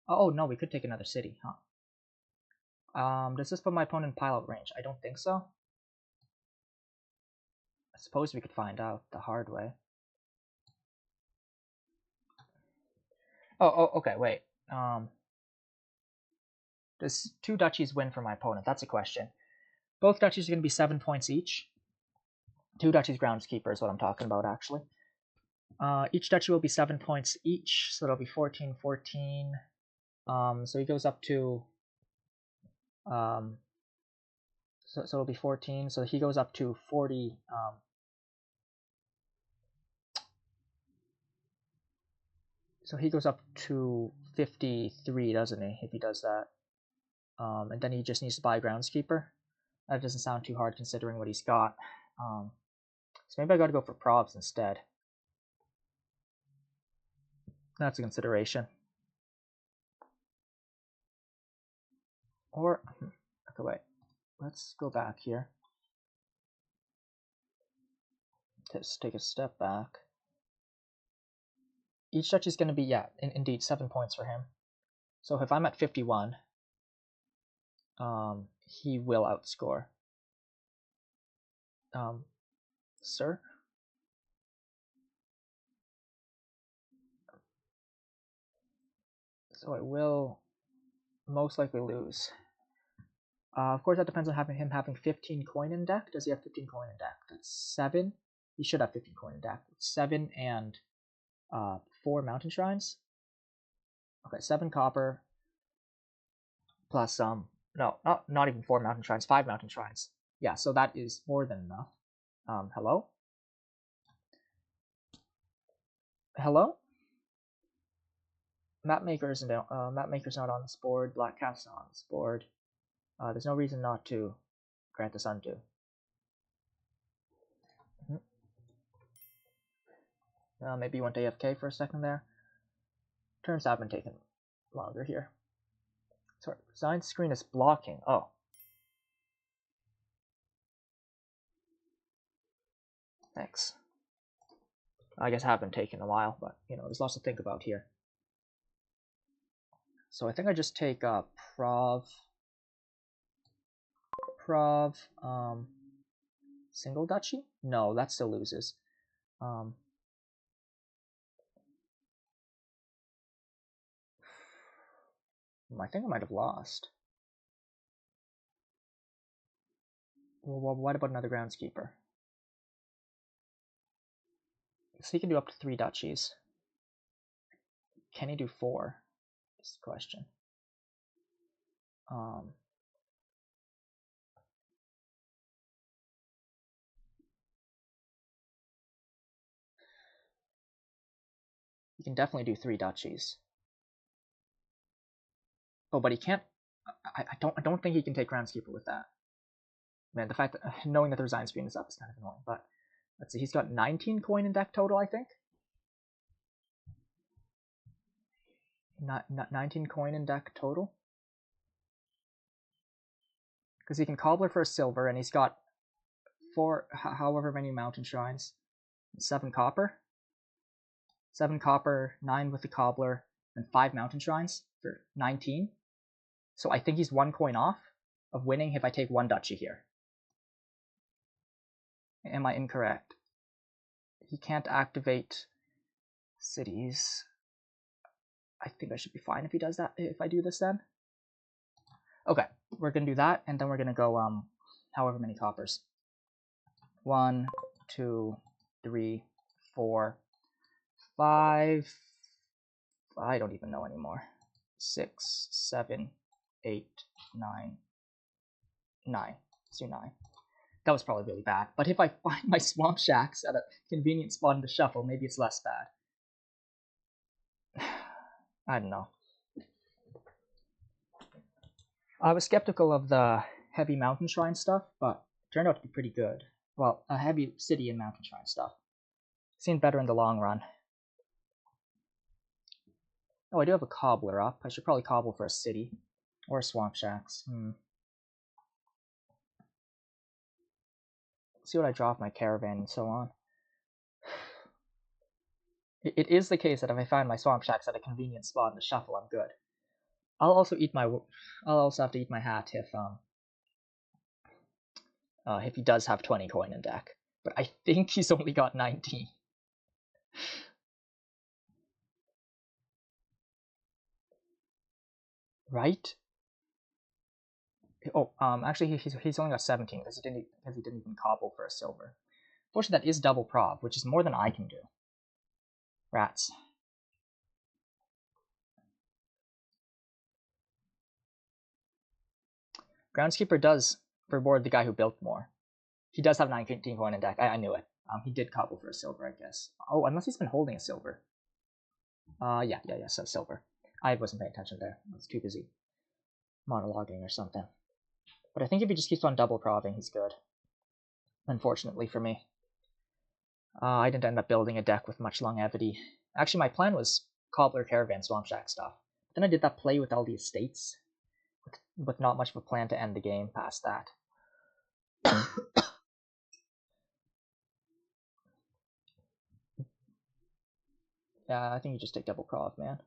Oh, no, we could take another city, huh? Does this put my opponent in pile-out range? I don't think so. I suppose we could find out the hard way. Oh, okay, wait. Does 2 duchies win for my opponent? That's a question. Both duchies are going to be 7 points each. 2 duchies groundskeeper is what I'm talking about, actually. Each duchy will be 7 points each, so it'll be 14, 14. So he goes up to... So it'll be 14, so he goes up to 40... So he goes up to 53, doesn't he, if he does that. And then he just needs to buy Groundskeeper. That doesn't sound too hard considering what he's got. So maybe I gotta go for Provs instead. That's a consideration. Or, okay, wait. Let's go back here. Just take a step back. Each duchy is going to be, yeah, indeed, 7 points for him. So if I'm at 51, he will outscore. Sir? So I will most likely lose. Of course, that depends on him having 15 coin in deck. Does he have 15 coin in deck? That's 7. He should have 15 coin in deck. 7 and 4 mountain shrines. Okay, 7 copper plus no, not even 4 mountain shrines, 5 mountain shrines. Yeah, so that is more than enough. Hello? Hello? Mapmaker's not on this board. Black Cat's not on this board. There's no reason not to grant this undo. Maybe you went AFK for a second there. Turns have been taking longer here. Sorry, design screen is blocking. Oh. Thanks. I guess have been taking a while, but you know, there's lots to think about here. So I think I just take Prov, single duchy? No, that still loses. I think I might have lost. Well, what about another groundskeeper? So he can do up to 3 duchies. Can he do 4? Is the question. You can definitely do 3 duchies. Oh, but he can't. I don't think he can take Groundskeeper with that. Man, the fact that knowing that the resign screen is up is kind of annoying. But let's see, he's got 19 coin in deck total, I think. 19 coin in deck total. Because he can Cobbler for a silver, and he's got 4, however many mountain shrines. 7 copper. 7 copper, 9 with the Cobbler, and 5 mountain shrines for 19. So I think he's 1 coin off of winning if I take 1 duchy here. Am I incorrect? He can't activate cities. I think I should be fine if he does that, if I do this then. Okay, we're gonna do that, and then we're gonna go however many coppers. 1, 2, 3, 4, 5. I don't even know anymore. 6, 7, 8, 9, 9. Let's do 9. That was probably really bad. But if I find my Swamp Shacks at a convenient spot in the shuffle, maybe it's less bad. I don't know. I was skeptical of the heavy mountain shrine stuff, but it turned out to be pretty good. Well, a heavy city and mountain shrine stuff. Seemed better in the long run. Oh, I do have a Cobbler up. I should probably cobble for a city. Or Swamp Shacks. See what I draw off my caravan and so on. It is the case that if I find my Swamp Shacks at a convenient spot in the shuffle, I'm good. I'll also have to eat my hat if he does have 20 coin in deck. But I think he's only got 19. Right? Oh, actually he's only got 17 because he didn't even cobble for a silver. Fortunately, that is double prov, which is more than I can do. Rats. Groundskeeper does reward the guy who built more. He does have 19 coin in deck. I knew it. He did cobble for a silver, I guess. Oh, unless he's been holding a silver. Yeah, so silver. I wasn't paying attention there. I was too busy monologuing or something. But I think if he just keeps on double proving, he's good. Unfortunately for me. I didn't end up building a deck with much longevity. Actually, my plan was Cobbler, Caravan, Swamp Shack stuff. But then I did that play with all the estates, with not much of a plan to end the game past that. Yeah, I think you just take double prov, man.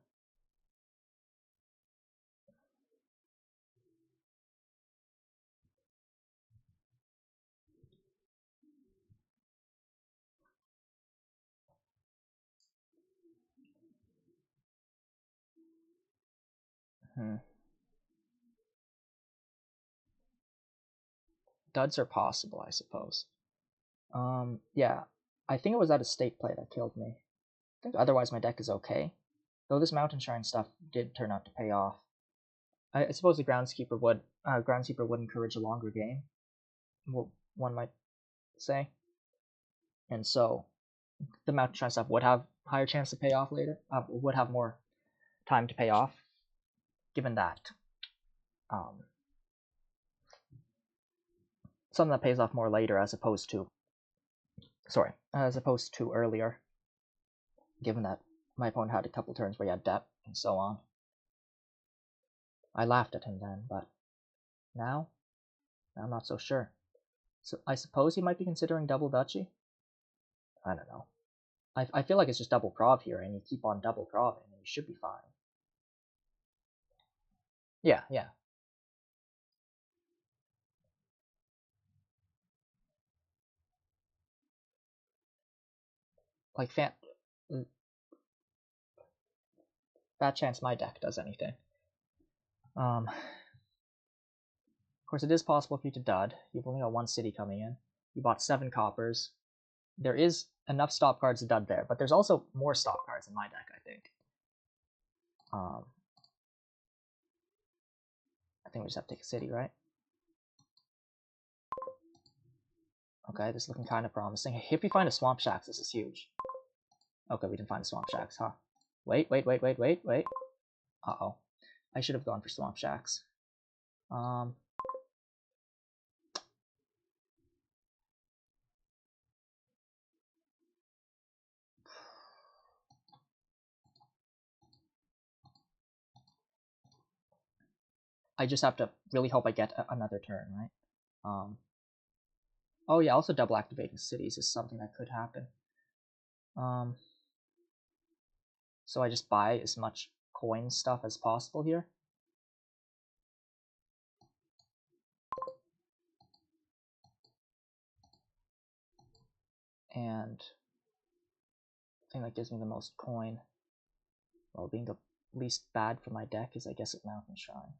Duds are possible, I suppose. Yeah, I think it was that estate play that killed me. I think otherwise my deck is okay. Though this Mountain Shrine stuff did turn out to pay off. I suppose the Groundskeeper would encourage a longer game, one might say. And so the Mountain Shrine stuff would have higher chance to pay off later, would have more time to pay off, given that something that pays off more later as opposed to earlier, given that my opponent had a couple turns where he had depth and so on. I laughed at him then, but now I'm not so sure. So I suppose he might be considering double duchy? I don't know. I feel like it's just double prov here, and you keep on double proving, and you should be fine. Yeah. Like, bad chance my deck does anything. Of course, it is possible for you to dud. You've only got 1 city coming in. You bought 7 coppers. There is enough stop cards to dud there, but there's also more stop cards in my deck, I think. I think we just have to take a city, right? Okay, this is looking kind of promising. If we find a Swamp Shacks, this is huge. Okay, we didn't find a Swamp Shacks, huh? Wait. Uh-oh. I should have gone for Swamp Shacks. I just have to really hope I get another turn, right? Oh yeah, also double activating cities is something that could happen. So I just buy as much coin stuff as possible here. And the thing that gives me the most coin, while being the least bad for my deck, is I guess a Mountain Shrine.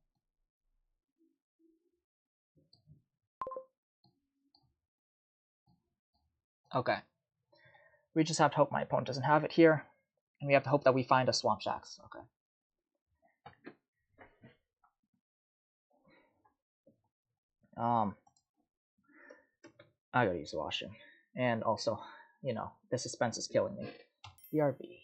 Okay. We just have to hope my opponent doesn't have it here, and we have to hope that we find a Swamp Shacks. Okay. I gotta use the washroom. And also, you know, the suspense is killing me. BRB.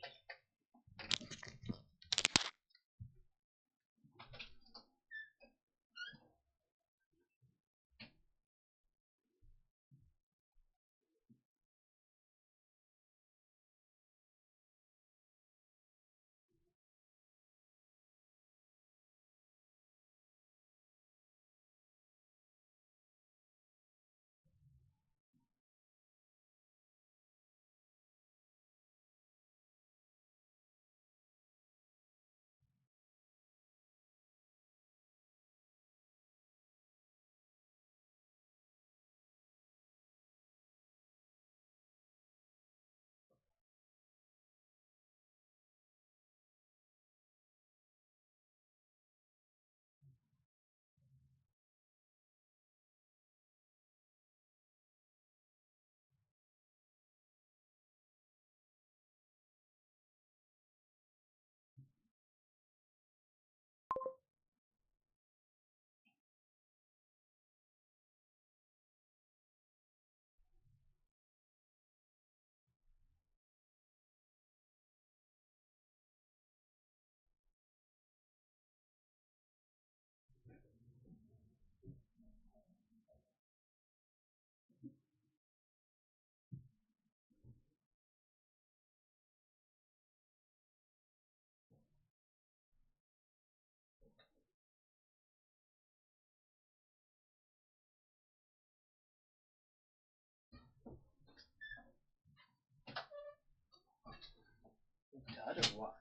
Or what?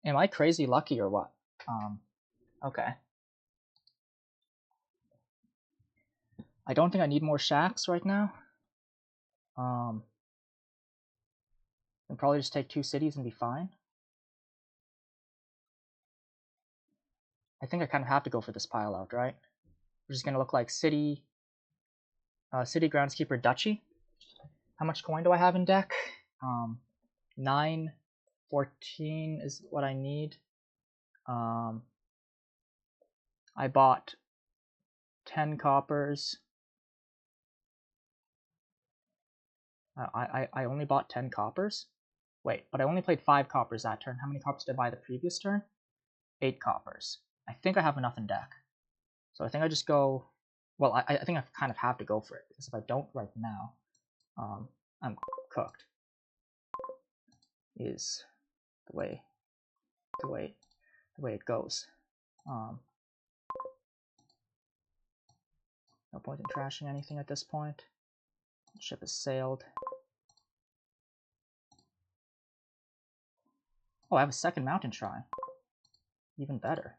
Am I crazy lucky or what? Okay. I don't think I need more shacks right now. I'll probably just take 2 cities and be fine. I think I kind of have to go for this pile out, right? Which is going to look like City Groundskeeper Duchy. How much coin do I have in deck? 9, 14 is what I need. I bought 10 coppers. I only bought 10 coppers? Wait, but I only played 5 coppers that turn. How many coppers did I buy the previous turn? 8 coppers. I think I have enough in deck. So I think I just go... Well, I think I kind of have to go for it, because if I don't right now, I'm cooked. Is the way it goes. No point in trashing anything at this point. The ship has sailed. Oh, I have a second mountain shrine. Even better.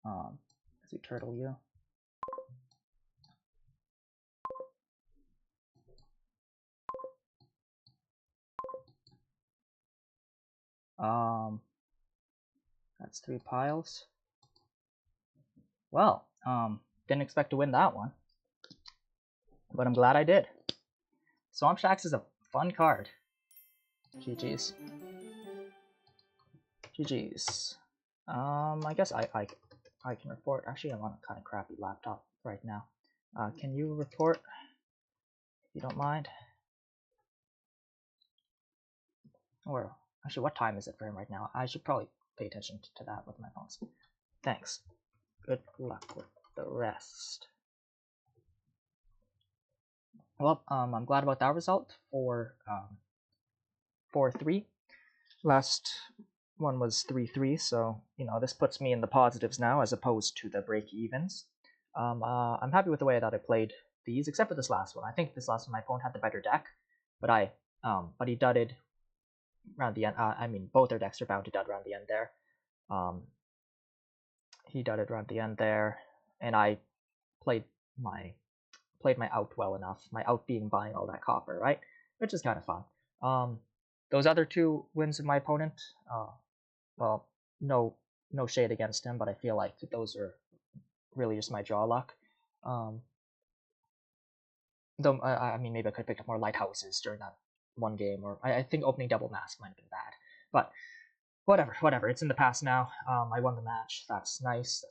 Let's do turtle you. That's 3 piles. Well, didn't expect to win that one, but I'm glad I did. Swamp Shacks is a fun card. GG's. GG's. I guess I can report. Actually, I'm on a kind of crappy laptop right now. Can you report? you don't mind. Or, actually, what time is it for him right now? I should probably pay attention to that with my phones. Thanks. Good luck with the rest. Well, I'm glad about that result for 4-3. Last one was 3-3, so this puts me in the positives now as opposed to the break-evens. I'm happy with the way that I played these, except for this last one. I think this last one my opponent had the better deck, but he dudded around the end. I mean, both their decks are bound to dud around the end there. He dudded around the end there, and I played my out well enough. My out being buying all that copper, right? Which is kind of fun. Those other two wins of my opponent, well, no shade against him, but I feel like those are really just my draw luck. Though I mean, maybe I could have picked up more Lighthouses during that one game, or I think opening Double Mask might have been bad, but whatever. It's in the past now. I won the match. That's nice.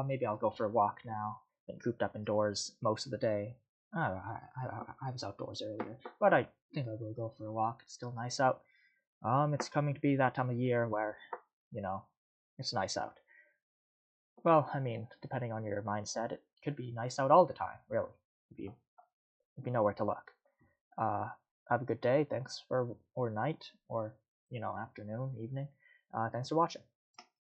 Maybe I'll go for a walk now. Been cooped up indoors most of the day. I was outdoors earlier, but I think I will go for a walk. It's still nice out. It's coming to be that time of year where, it's nice out. Well, I mean, depending on your mindset, it could be nice out all the time, really, if you know where to look. Have a good day. Thanks or night, or afternoon, evening. Thanks for watching.